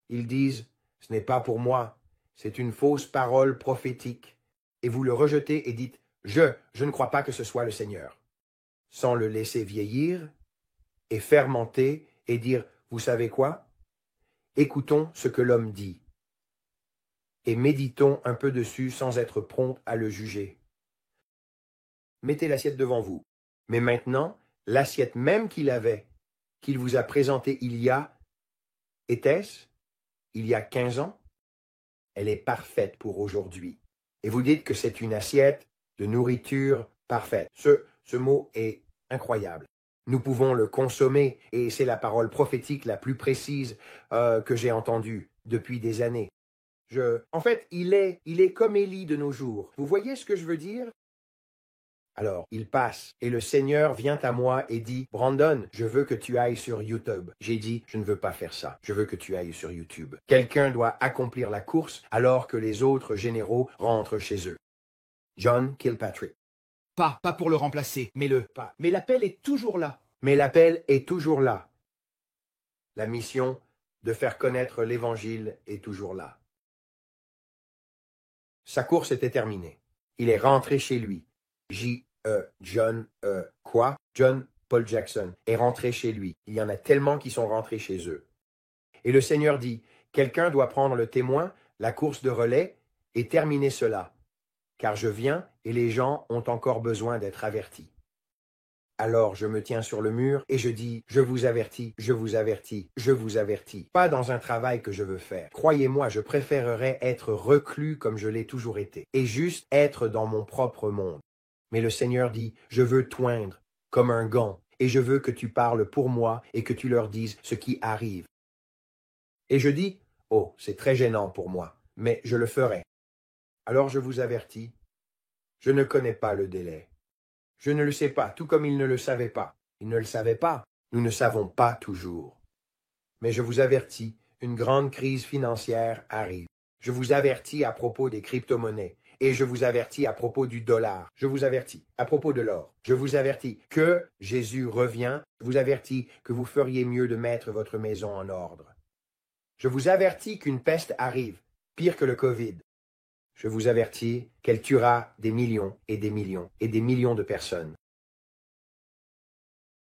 Ils disent, ce n'est pas pour moi, c'est une fausse parole prophétique. Et vous le rejetez et dites, je ne crois pas que ce soit le Seigneur. Sans le laisser vieillir et fermenter et dire, vous savez quoi? Écoutons ce que l'homme dit. Et méditons un peu dessus sans être prompt à le juger. Mettez l'assiette devant vous. Mais maintenant, l'assiette même qu'il avait, qu'il vous a présentée était-ce, il y a 15 ans? Elle est parfaite pour aujourd'hui. Et vous dites que c'est une assiette de nourriture parfaite. Ce mot est incroyable. Nous pouvons le consommer et c'est la parole prophétique la plus précise que j'ai entendue depuis des années. En fait, il est comme Élie de nos jours. Vous voyez ce que je veux dire? Alors, il passe, et le Seigneur vient à moi et dit, « Brandon, je veux que tu ailles sur YouTube. » J'ai dit, « Je ne veux pas faire ça. Je veux que tu ailles sur YouTube. » Quelqu'un doit accomplir la course alors que les autres généraux rentrent chez eux. John Kilpatrick. Pas pour le remplacer, mais Mais l'appel est toujours là. Mais l'appel est toujours là. La mission de faire connaître l'Évangile est toujours là. Sa course était terminée. Il est rentré chez lui. John Paul Jackson est rentré chez lui. Il y en a tellement qui sont rentrés chez eux. Et le Seigneur dit, quelqu'un doit prendre le témoin, la course de relais, et terminer cela. Car je viens et les gens ont encore besoin d'être avertis. Alors je me tiens sur le mur et je dis, je vous avertis, je vous avertis, je vous avertis. Pas dans un travail que je veux faire. Croyez-moi, je préférerais être reclus comme je l'ai toujours été, et juste être dans mon propre monde. Mais le Seigneur dit, je veux t'oindre comme un gant, et je veux que tu parles pour moi et que tu leur dises ce qui arrive. Et je dis, oh, c'est très gênant pour moi, mais je le ferai. Alors je vous avertis, je ne connais pas le délai. Je ne le sais pas, tout comme il ne le savait pas. Il ne le savait pas. Nous ne savons pas toujours. Mais je vous avertis, une grande crise financière arrive. Je vous avertis à propos des crypto-monnaies. Et je vous avertis à propos du dollar. Je vous avertis à propos de l'or. Je vous avertis que Jésus revient. Je vous avertis que vous feriez mieux de mettre votre maison en ordre. Je vous avertis qu'une peste arrive, pire que le Covid. Je vous avertis qu'elle tuera des millions et des millions et des millions de personnes.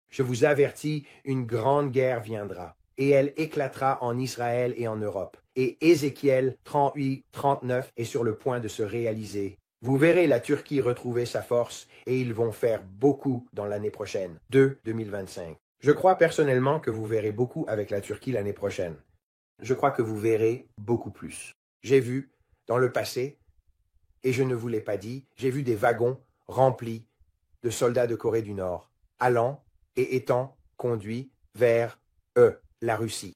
Je vous avertis, une grande guerre viendra, et elle éclatera en Israël et en Europe. Et Ézéchiel 38-39 est sur le point de se réaliser. Vous verrez la Turquie retrouver sa force, et ils vont faire beaucoup dans l'année prochaine, 2025. Je crois personnellement que vous verrez beaucoup avec la Turquie l'année prochaine. Je crois que vous verrez beaucoup plus. J'ai vu, dans le passé, et je ne vous l'ai pas dit, j'ai vu des wagons remplis de soldats de Corée du Nord, allant et étant conduits vers la Russie.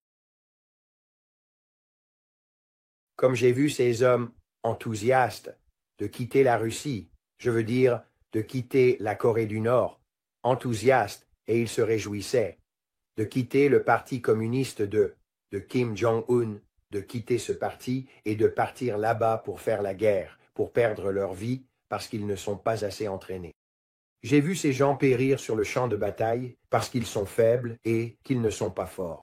Comme j'ai vu ces hommes enthousiastes de quitter la Russie, je veux dire de quitter la Corée du Nord, enthousiastes, et ils se réjouissaient, de quitter le parti communiste de Kim Jong-un, de quitter ce parti et de partir là-bas pour faire la guerre, pour perdre leur vie parce qu'ils ne sont pas assez entraînés. J'ai vu ces gens périr sur le champ de bataille parce qu'ils sont faibles et qu'ils ne sont pas forts.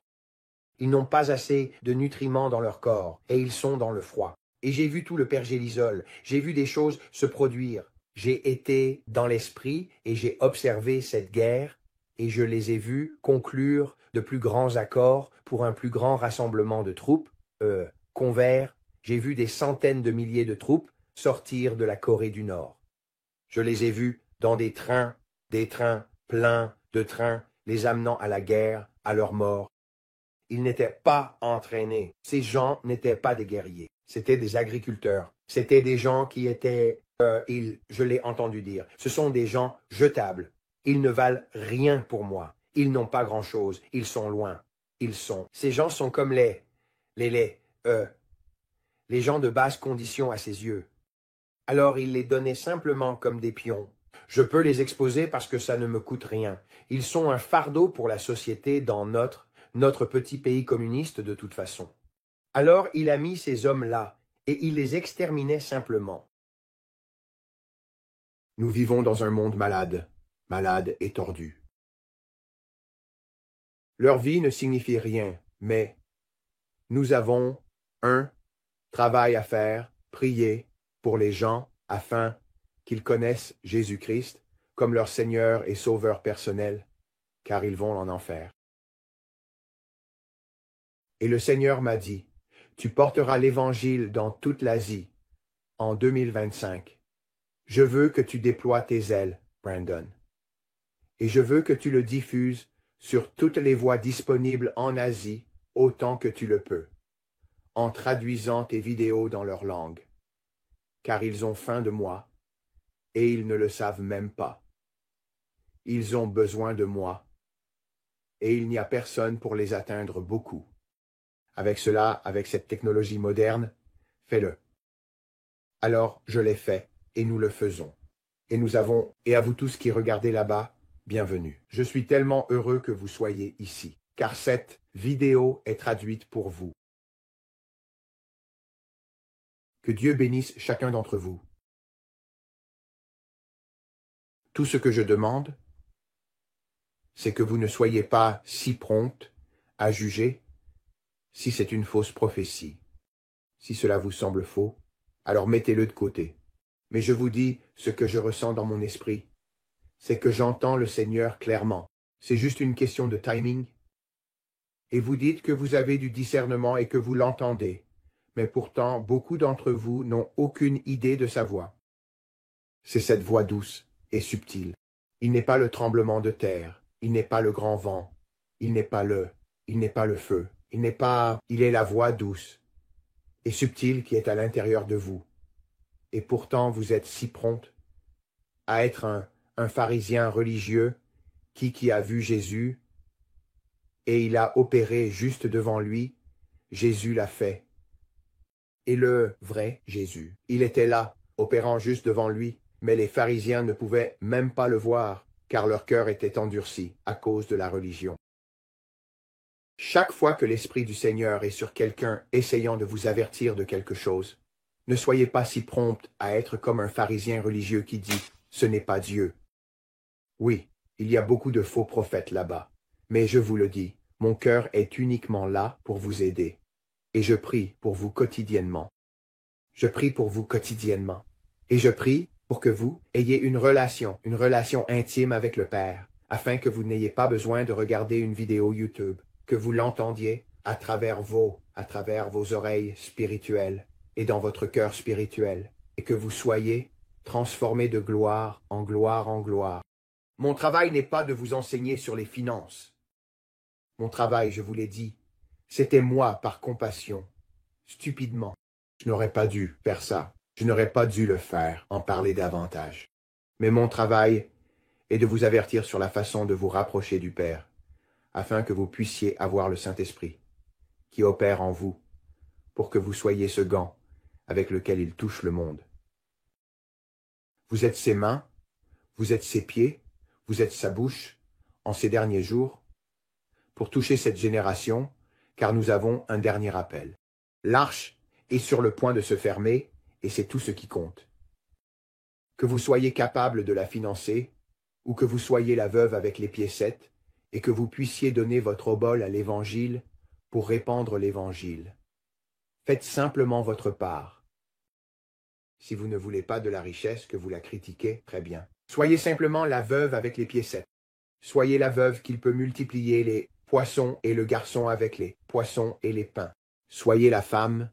Ils n'ont pas assez de nutriments dans leur corps et ils sont dans le froid. Et j'ai vu tout le pergélisol, j'ai vu des choses se produire. J'ai été dans l'esprit et j'ai observé cette guerre et je les ai vus conclure de plus grands accords pour un plus grand rassemblement de troupes, convers. J'ai vu des centaines de milliers de troupes sortir de la Corée du Nord. Je les ai vus dans des trains pleins de trains, les amenant à la guerre, à leur mort. Ils n'étaient pas entraînés. Ces gens n'étaient pas des guerriers. C'étaient des agriculteurs. C'étaient des gens qui étaient, je l'ai entendu dire, ce sont des gens jetables. Ils ne valent rien pour moi. Ils n'ont pas grand-chose. Ils sont loin. Ces gens sont comme les les gens de basse condition à ses yeux. Alors il les donnait simplement comme des pions. Je peux les exposer parce que ça ne me coûte rien. Ils sont un fardeau pour la société dans notre petit pays communiste de toute façon. Alors il a mis ces hommes-là, et il les exterminait simplement. Nous vivons dans un monde malade, malade et tordu. Leur vie ne signifie rien, mais nous avons un travail à faire, prier pour les gens afin qu'ils connaissent Jésus-Christ comme leur Seigneur et Sauveur personnel, car ils vont en enfer. Et le Seigneur m'a dit, tu porteras l'Évangile dans toute l'Asie en 2025. Je veux que tu déploies tes ailes, Brandon. Et je veux que tu le diffuses sur toutes les voies disponibles en Asie autant que tu le peux, en traduisant tes vidéos dans leur langue, car ils ont faim de moi, et ils ne le savent même pas. Ils ont besoin de moi, et il n'y a personne pour les atteindre beaucoup. Avec cela, avec cette technologie moderne, fais-le. Alors, je l'ai fait, et nous le faisons. Et à vous tous qui regardez là-bas, bienvenue. Je suis tellement heureux que vous soyez ici, car cette vidéo est traduite pour vous. Que Dieu bénisse chacun d'entre vous. Tout ce que je demande, c'est que vous ne soyez pas si promptes à juger si c'est une fausse prophétie. Si cela vous semble faux, alors mettez-le de côté. Mais je vous dis ce que je ressens dans mon esprit. C'est que j'entends le Seigneur clairement. C'est juste une question de timing. Et vous dites que vous avez du discernement et que vous l'entendez. Mais pourtant, beaucoup d'entre vous n'ont aucune idée de sa voix. C'est cette voix douce et subtile. Il n'est pas le tremblement de terre. Il n'est pas le grand vent. Il n'est pas le feu. Il est la voix douce et subtile qui est à l'intérieur de vous. Et pourtant, vous êtes si prompte à être un pharisien religieux qui a vu Jésus et il a opéré juste devant lui. Jésus l'a fait. Et le vrai Jésus, il était là, opérant juste devant lui, mais les pharisiens ne pouvaient même pas le voir, car leur cœur était endurci à cause de la religion. Chaque fois que l'Esprit du Seigneur est sur quelqu'un essayant de vous avertir de quelque chose, ne soyez pas si prompte à être comme un pharisien religieux qui dit « ce n'est pas Dieu ». Oui, il y a beaucoup de faux prophètes là-bas, mais je vous le dis, mon cœur est uniquement là pour vous aider. Et je prie pour vous quotidiennement. Je prie pour vous quotidiennement. Et je prie pour que vous ayez une relation intime avec le Père, afin que vous n'ayez pas besoin de regarder une vidéo YouTube, que vous l'entendiez à travers vos oreilles spirituelles et dans votre cœur spirituel, et que vous soyez transformés de gloire en gloire en gloire. Mon travail n'est pas de vous enseigner sur les finances. Mon travail, je vous l'ai dit, c'était moi par compassion, stupidement. Je n'aurais pas dû faire ça. Je n'aurais pas dû le faire, en parler davantage. Mais mon travail est de vous avertir sur la façon de vous rapprocher du Père, afin que vous puissiez avoir le Saint-Esprit, qui opère en vous, pour que vous soyez ce gant avec lequel il touche le monde. Vous êtes ses mains, vous êtes ses pieds, vous êtes sa bouche, en ces derniers jours, pour toucher cette génération, car nous avons un dernier appel. L'arche est sur le point de se fermer, et c'est tout ce qui compte. Que vous soyez capable de la financer, ou que vous soyez la veuve avec les piécettes, et que vous puissiez donner votre obole à l'Évangile pour répandre l'Évangile. Faites simplement votre part. Si vous ne voulez pas de la richesse, que vous la critiquez, très bien. Soyez simplement la veuve avec les piécettes. Soyez la veuve qu'il peut multiplier les poissons et le garçon avec les poissons et les pains. Soyez la femme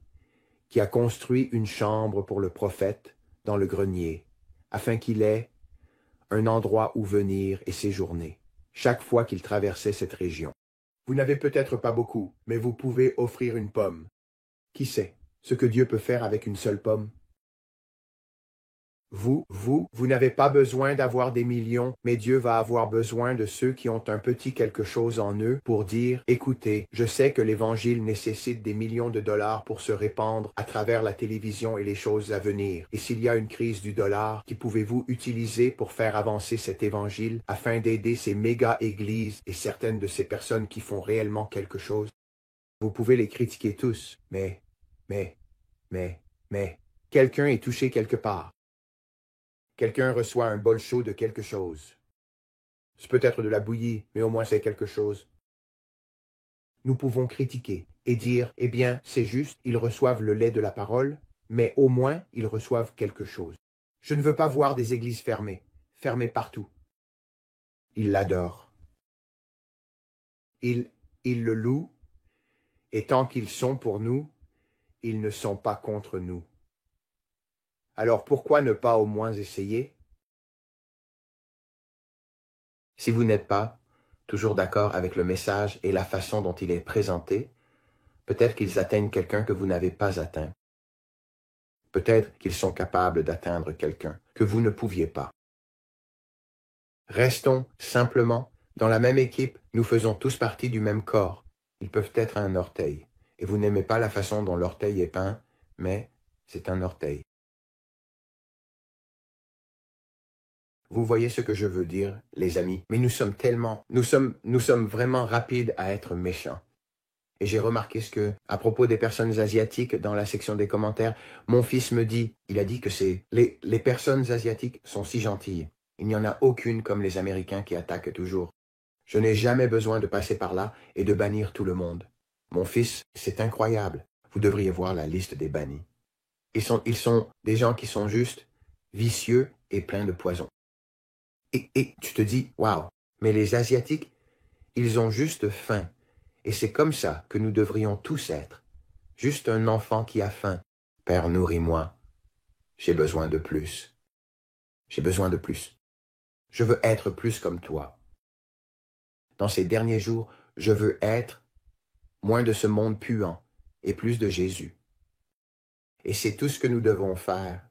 qui a construit une chambre pour le prophète dans le grenier, afin qu'il ait un endroit où venir et séjourner, chaque fois qu'il traversait cette région. Vous n'avez peut-être pas beaucoup, mais vous pouvez offrir une pomme. Qui sait ce que Dieu peut faire avec une seule pomme? Vous n'avez pas besoin d'avoir des millions, mais Dieu va avoir besoin de ceux qui ont un petit quelque chose en eux pour dire, écoutez, je sais que l'Évangile nécessite des millions de dollars pour se répandre à travers la télévision et les choses à venir. Et s'il y a une crise du dollar, qui pouvez-vous utiliser pour faire avancer cet Évangile afin d'aider ces méga-églises et certaines de ces personnes qui font réellement quelque chose? Vous pouvez les critiquer tous, mais, quelqu'un est touché quelque part. Quelqu'un reçoit un bol chaud de quelque chose. C'est peut-être de la bouillie, mais au moins c'est quelque chose. Nous pouvons critiquer et dire, eh bien, c'est juste, ils reçoivent le lait de la parole, mais au moins ils reçoivent quelque chose. Je ne veux pas voir des églises fermées partout. Ils l'adorent. Ils le louent, et tant qu'ils sont pour nous, ils ne sont pas contre nous. Alors pourquoi ne pas au moins essayer? Si vous n'êtes pas toujours d'accord avec le message et la façon dont il est présenté, peut-être qu'ils atteignent quelqu'un que vous n'avez pas atteint. Peut-être qu'ils sont capables d'atteindre quelqu'un que vous ne pouviez pas. Restons simplement dans la même équipe, nous faisons tous partie du même corps. Ils peuvent être un orteil, et vous n'aimez pas la façon dont l'orteil est peint, mais c'est un orteil. Vous voyez ce que je veux dire, les amis, mais nous sommes vraiment rapides à être méchants. Et j'ai remarqué à propos des personnes asiatiques, dans la section des commentaires, mon fils me dit, il a dit que les personnes asiatiques sont si gentilles. Il n'y en a aucune comme les Américains qui attaquent toujours. Je n'ai jamais besoin de passer par là et de bannir tout le monde. Mon fils, c'est incroyable. Vous devriez voir la liste des bannis. Ils sont des gens qui sont juste vicieux et pleins de poison. Et tu te dis, waouh, mais les Asiatiques, ils ont juste faim. Et c'est comme ça que nous devrions tous être. Juste un enfant qui a faim. Père, nourris-moi. J'ai besoin de plus. J'ai besoin de plus. Je veux être plus comme toi. Dans ces derniers jours, je veux être moins de ce monde puant et plus de Jésus. Et c'est tout ce que nous devons faire.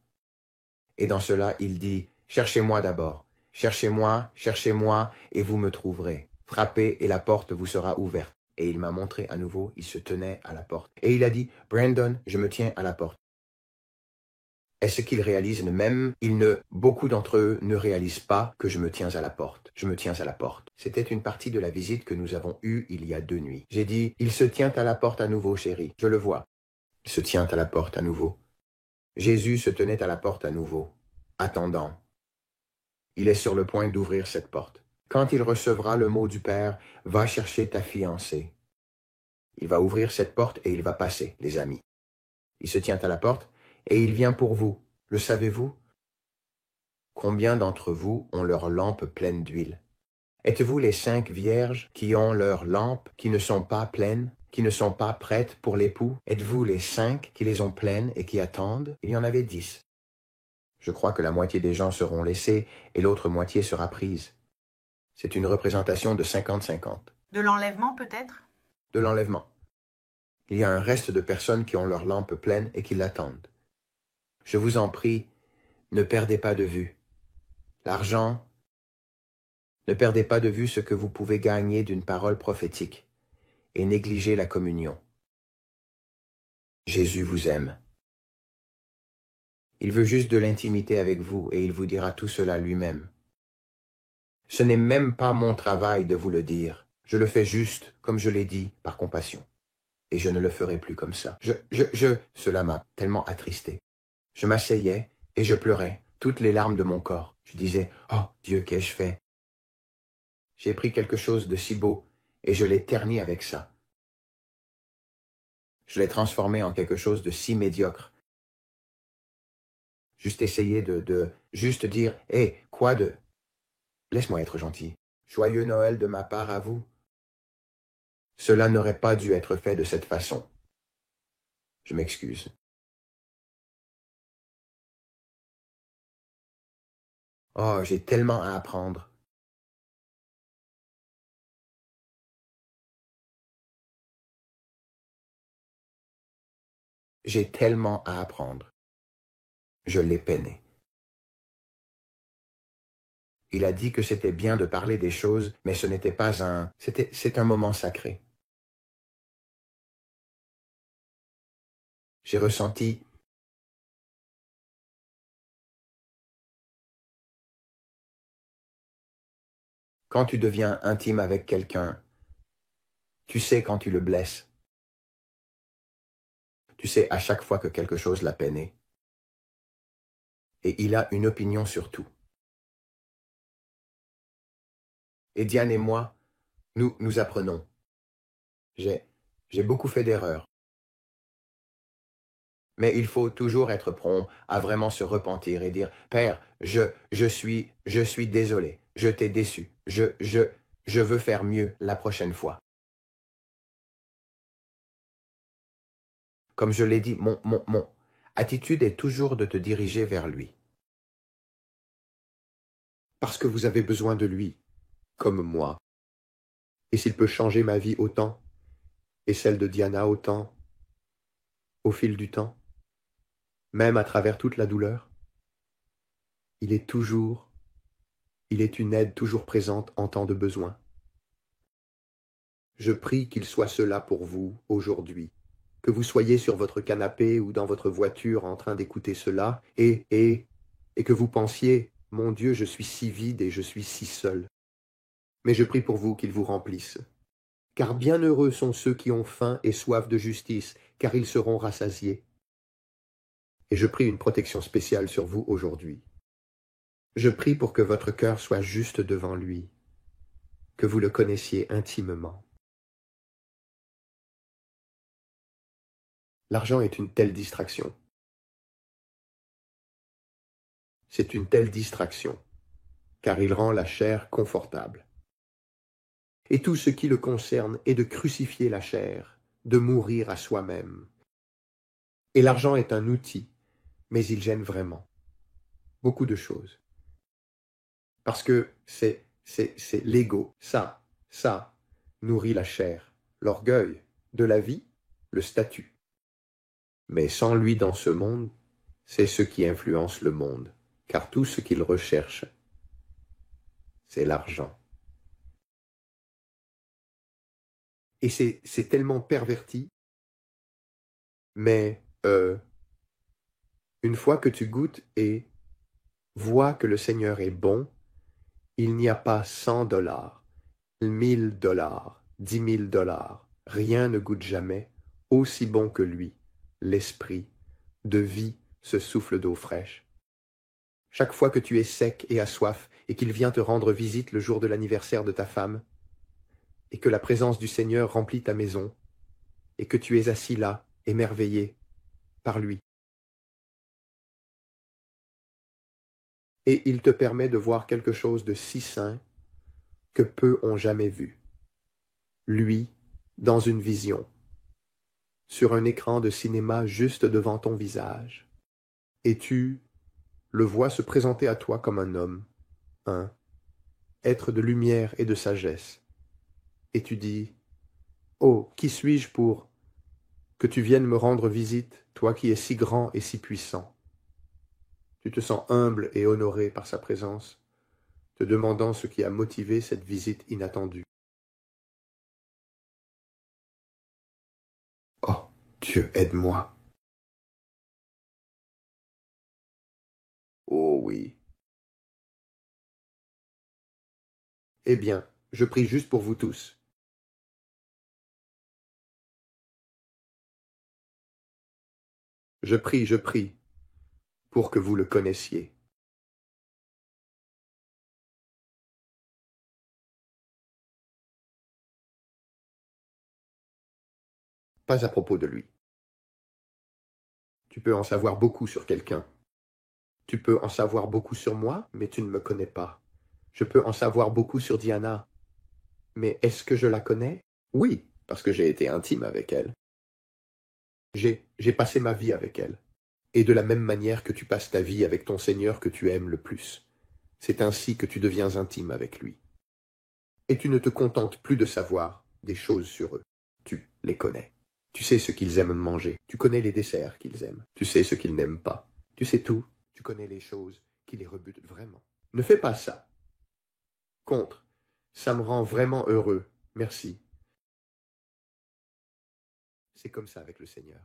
Et dans cela, il dit, cherchez-moi d'abord. Cherchez-moi, et vous me trouverez. Frappez et la porte vous sera ouverte. Et il m'a montré à nouveau, il se tenait à la porte. Et il a dit, Brandon, je me tiens à la porte. Est-ce qu'ils réalisent beaucoup d'entre eux ne réalisent pas que je me tiens à la porte. Je me tiens à la porte. C'était une partie de la visite que nous avons eue il y a 2 nuits. J'ai dit, il se tient à la porte à nouveau, chérie. Je le vois. Il se tient à la porte à nouveau. Jésus se tenait à la porte à nouveau, attendant. Il est sur le point d'ouvrir cette porte. Quand il recevra le mot du Père, va chercher ta fiancée. Il va ouvrir cette porte et il va passer, les amis. Il se tient à la porte et il vient pour vous. Le savez-vous? Combien d'entre vous ont leur lampe pleine d'huile? Êtes-vous les 5 vierges qui ont leurs lampes qui ne sont pas pleines, qui ne sont pas prêtes pour l'époux? Êtes-vous les 5 qui les ont pleines et qui attendent? Il y en avait 10. Je crois que la moitié des gens seront laissés et l'autre moitié sera prise. C'est une représentation de 50-50. De l'enlèvement peut-être? De l'enlèvement. Il y a un reste de personnes qui ont leurs lampes pleines et qui l'attendent. Je vous en prie, ne perdez pas de vue l'argent. Ne perdez pas de vue ce que vous pouvez gagner d'une parole prophétique et négligez la communion. Jésus vous aime. Il veut juste de l'intimité avec vous et il vous dira tout cela lui-même. Ce n'est même pas mon travail de vous le dire. Je le fais juste, comme je l'ai dit, par compassion. Et je ne le ferai plus comme ça. Cela m'a tellement attristé. Je m'asseyais et je pleurais, toutes les larmes de mon corps. Je disais, oh Dieu, qu'ai-je fait? J'ai pris quelque chose de si beau et je l'ai terni avec ça. Je l'ai transformé en quelque chose de si médiocre. Juste essayer juste dire, hé, quoi de... Laisse-moi être gentil. Joyeux Noël de ma part à vous. Cela n'aurait pas dû être fait de cette façon. Je m'excuse. Oh, j'ai tellement à apprendre. J'ai tellement à apprendre. Je l'ai peiné. Il a dit que c'était bien de parler des choses, mais ce n'était pas c'est un moment sacré. J'ai ressenti quand tu deviens intime avec quelqu'un, tu sais quand tu le blesses. Tu sais à chaque fois que quelque chose l'a peiné. Et il a une opinion sur tout. Et Diane et moi, nous apprenons. J'ai beaucoup fait d'erreurs. Mais il faut toujours être prompt à vraiment se repentir et dire, Père, je suis désolé, je t'ai déçu, je veux faire mieux la prochaine fois. Comme je l'ai dit, mon attitude est toujours de te diriger vers lui. Parce que vous avez besoin de lui, comme moi. Et s'il peut changer ma vie autant, et celle de Diana autant, au fil du temps, même à travers toute la douleur, il est une aide toujours présente en temps de besoin. Je prie qu'il soit cela pour vous aujourd'hui, que vous soyez sur votre canapé ou dans votre voiture en train d'écouter cela, et que vous pensiez, mon Dieu, je suis si vide et je suis si seul. Mais je prie pour vous qu'il vous remplisse. Car bienheureux sont ceux qui ont faim et soif de justice, car ils seront rassasiés. Et je prie une protection spéciale sur vous aujourd'hui. Je prie pour que votre cœur soit juste devant lui, que vous le connaissiez intimement. L'argent est une telle distraction. C'est une telle distraction, car il rend la chair confortable. Et tout ce qui le concerne est de crucifier la chair, de mourir à soi-même. Et l'argent est un outil, mais il gêne vraiment. Beaucoup de choses. Parce que c'est l'ego, ça nourrit la chair, l'orgueil de la vie, le statut. Mais sans lui dans ce monde, c'est ce qui influence le monde, car tout ce qu'il recherche, c'est l'argent. Et c'est tellement perverti, mais une fois que tu goûtes et vois que le Seigneur est bon, il n'y a pas 100 $, 1000 $, 10 000 $, rien ne goûte jamais aussi bon que lui, l'esprit de vie, ce souffle d'eau fraîche. Chaque fois que tu es sec et as soif et qu'il vient te rendre visite le jour de l'anniversaire de ta femme, et que la présence du Seigneur remplit ta maison, et que tu es assis là, émerveillé par lui, et il te permet de voir quelque chose de si saint que peu ont jamais vu. Lui, dans une vision, sur un écran de cinéma juste devant ton visage, et tu le vois se présenter à toi comme un homme, un être de lumière et de sagesse, et tu dis, « Oh, qui suis-je pour que tu viennes me rendre visite, toi qui es si grand et si puissant ?» Tu te sens humble et honoré par sa présence, te demandant ce qui a motivé cette visite inattendue. Oh, Dieu, aide-moi. Oh oui. Eh bien, je prie juste pour vous tous. Je prie, pour que vous le connaissiez. Pas à propos de lui. Tu peux en savoir beaucoup sur quelqu'un. Tu peux en savoir beaucoup sur moi, mais tu ne me connais pas. Je peux en savoir beaucoup sur Diana. Mais est-ce que je la connais? Oui, parce que j'ai été intime avec elle. J'ai passé ma vie avec elle. Et de la même manière que tu passes ta vie avec ton Seigneur que tu aimes le plus. C'est ainsi que tu deviens intime avec lui. Et tu ne te contentes plus de savoir des choses sur eux. Tu les connais. Tu sais ce qu'ils aiment manger. Tu connais les desserts qu'ils aiment. Tu sais ce qu'ils n'aiment pas. Tu sais tout. Tu connais les choses qui les rebutent vraiment. Ne fais pas ça. contre. Ça me rend vraiment heureux. Merci. C'est comme ça avec le Seigneur.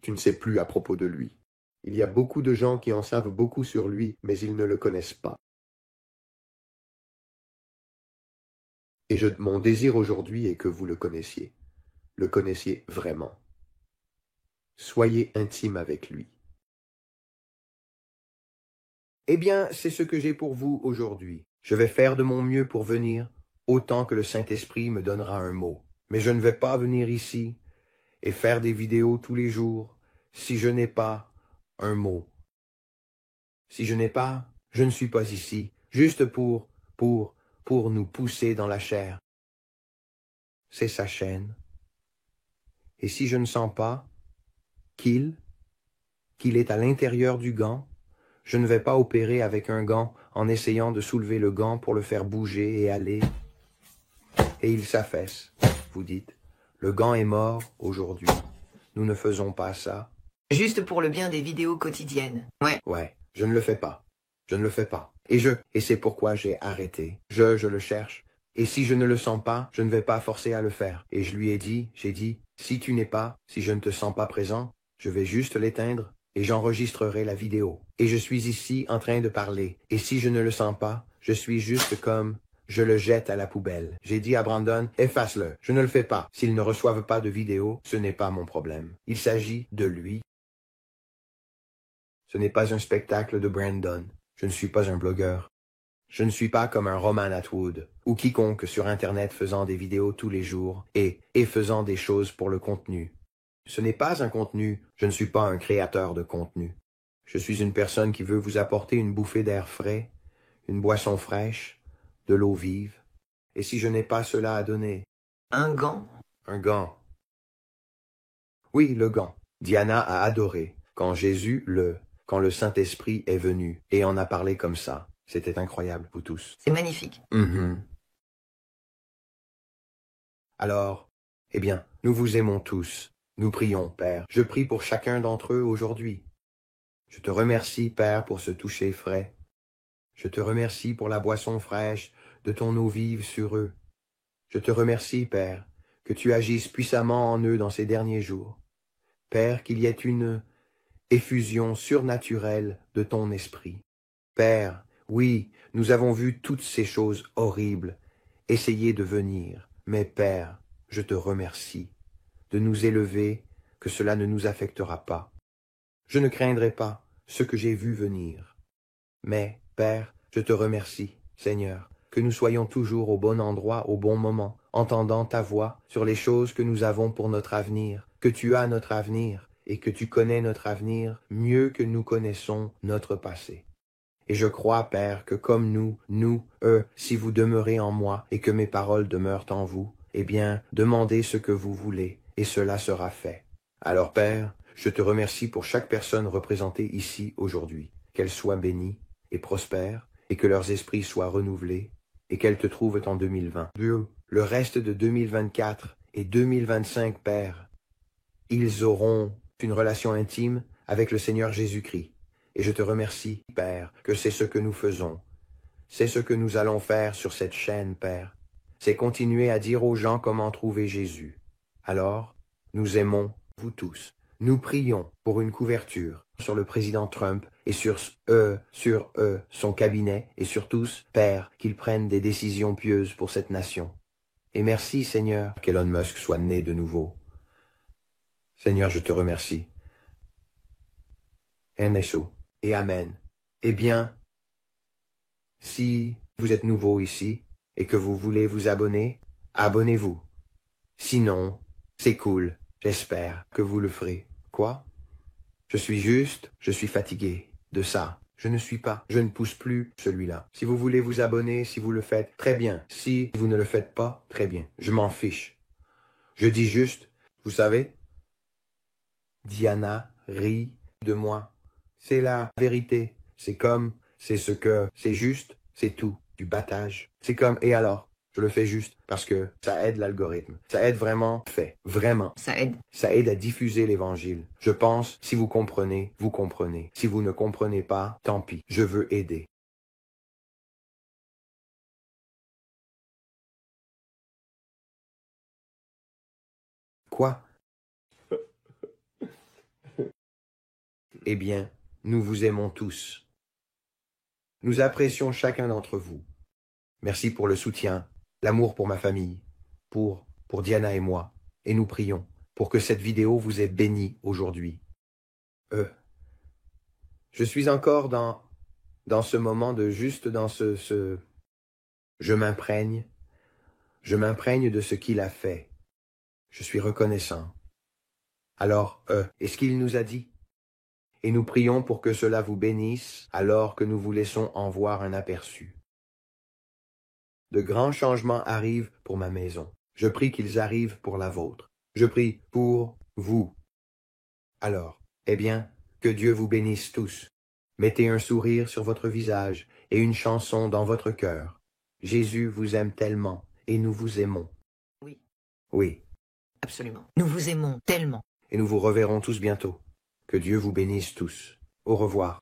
Tu ne sais plus à propos de lui. Il y a beaucoup de gens qui en savent beaucoup sur lui, mais ils ne le connaissent pas. Et mon désir aujourd'hui est que vous le connaissiez vraiment. Soyez intime avec lui. Eh bien, c'est ce que j'ai pour vous aujourd'hui. Je vais faire de mon mieux pour venir, autant que le Saint-Esprit me donnera un mot. Mais je ne vais pas venir ici et faire des vidéos tous les jours si je n'ai pas un mot. Si je n'ai pas, je ne suis pas ici, juste pour nous pousser dans la chair. C'est sa chaîne. Et si je ne sens pas qu'il est à l'intérieur du gant, je ne vais pas opérer avec un gant en essayant de soulever le gant pour le faire bouger et aller. Et il s'affaisse, vous dites. Le gant est mort aujourd'hui. Nous ne faisons pas ça. Juste pour le bien des vidéos quotidiennes. Ouais, je ne le fais pas. Je ne le fais pas. Et c'est pourquoi j'ai arrêté. Je le cherche. Et si je ne le sens pas, je ne vais pas forcer à le faire. Et je lui ai dit, si je ne te sens pas présent, je vais juste l'éteindre et j'enregistrerai la vidéo. Et je suis ici en train de parler. Et si je ne le sens pas, je suis juste comme, je le jette à la poubelle. J'ai dit à Brandon, efface-le. Je ne le fais pas. S'ils ne reçoivent pas de vidéo, ce n'est pas mon problème. Il s'agit de lui. Ce n'est pas un spectacle de Brandon. Je ne suis pas un blogueur. Je ne suis pas comme un Roman Atwood, ou quiconque sur Internet faisant des vidéos tous les jours et faisant des choses pour le contenu. Ce n'est pas un contenu, je ne suis pas un créateur de contenu. Je suis une personne qui veut vous apporter une bouffée d'air frais, une boisson fraîche, de l'eau vive. Et si je n'ai pas cela à donner? Un gant? Un gant. Oui, le gant. Diana a adoré quand quand le Saint-Esprit est venu et en a parlé comme ça. C'était incroyable, vous tous. C'est magnifique. Alors, eh bien, nous vous aimons tous. Nous prions, Père. Je prie pour chacun d'entre eux aujourd'hui. Je te remercie, Père, pour ce toucher frais. Je te remercie pour la boisson fraîche de ton eau vive sur eux. Je te remercie, Père, que tu agisses puissamment en eux dans ces derniers jours. Père, qu'il y ait une effusion surnaturelle de ton esprit. Père, oui, nous avons vu toutes ces choses horribles essayer de venir, mais Père, je te remercie de nous élever, que cela ne nous affectera pas. Je ne craindrai pas ce que j'ai vu venir. Mais, Père, je te remercie, Seigneur, que nous soyons toujours au bon endroit au bon moment, entendant ta voix sur les choses que nous avons pour notre avenir, que tu as notre avenir et que tu connais notre avenir mieux que nous connaissons notre passé. Et je crois, Père, que comme si vous demeurez en moi et que mes paroles demeurent en vous, eh bien, demandez ce que vous voulez, et cela sera fait. Alors, Père, je te remercie pour chaque personne représentée ici aujourd'hui, qu'elle soit bénie et prospère, et que leurs esprits soient renouvelés, et qu'elles te trouvent en 2020. Le reste de 2024 et 2025, Père, ils auront une relation intime avec le Seigneur Jésus-Christ. Et je te remercie, Père, que c'est ce que nous faisons. C'est ce que nous allons faire sur cette chaîne, Père. C'est continuer à dire aux gens comment trouver Jésus. Alors, nous aimons vous tous. Nous prions pour une couverture sur le président Trump et sur son cabinet et sur tous, Père, qu'ils prennent des décisions pieuses pour cette nation. Et merci, Seigneur, qu'Elon Musk soit né de nouveau. Seigneur, je te remercie. Et Amen. Eh bien, si vous êtes nouveau ici et que vous voulez vous abonner, abonnez-vous. Sinon, c'est cool. J'espère que vous le ferez. Quoi? Je suis fatigué de ça. Je ne pousse plus celui-là. Si vous voulez vous abonner, si vous le faites, très bien. Si vous ne le faites pas, très bien. Je m'en fiche. Je dis juste, vous savez, Diana rit de moi. C'est la vérité. C'est juste, c'est tout. Du battage. C'est comme, et alors? Je le fais juste parce que ça aide l'algorithme. Ça aide vraiment, vraiment. Ça aide. Ça aide à diffuser l'évangile. Je pense, si vous comprenez, vous comprenez. Si vous ne comprenez pas, tant pis. Je veux aider. Quoi? Eh bien, nous vous aimons tous. Nous apprécions chacun d'entre vous. Merci pour le soutien, l'amour pour ma famille, pour Diana et moi, et nous prions pour que cette vidéo vous ait béni aujourd'hui. Je suis encore dans ce moment de juste dans je m'imprègne de ce qu'il a fait. Je suis reconnaissant. Alors, est-ce qu'il nous a dit? Et nous prions pour que cela vous bénisse alors que nous vous laissons en voir un aperçu. De grands changements arrivent pour ma maison. Je prie qu'ils arrivent pour la vôtre. Je prie pour vous. Alors, eh bien, que Dieu vous bénisse tous. Mettez un sourire sur votre visage et une chanson dans votre cœur. Jésus vous aime tellement et nous vous aimons. Oui, Oui, absolument. Nous vous aimons tellement. et nous vous reverrons tous bientôt. Que Dieu vous bénisse tous. Au revoir.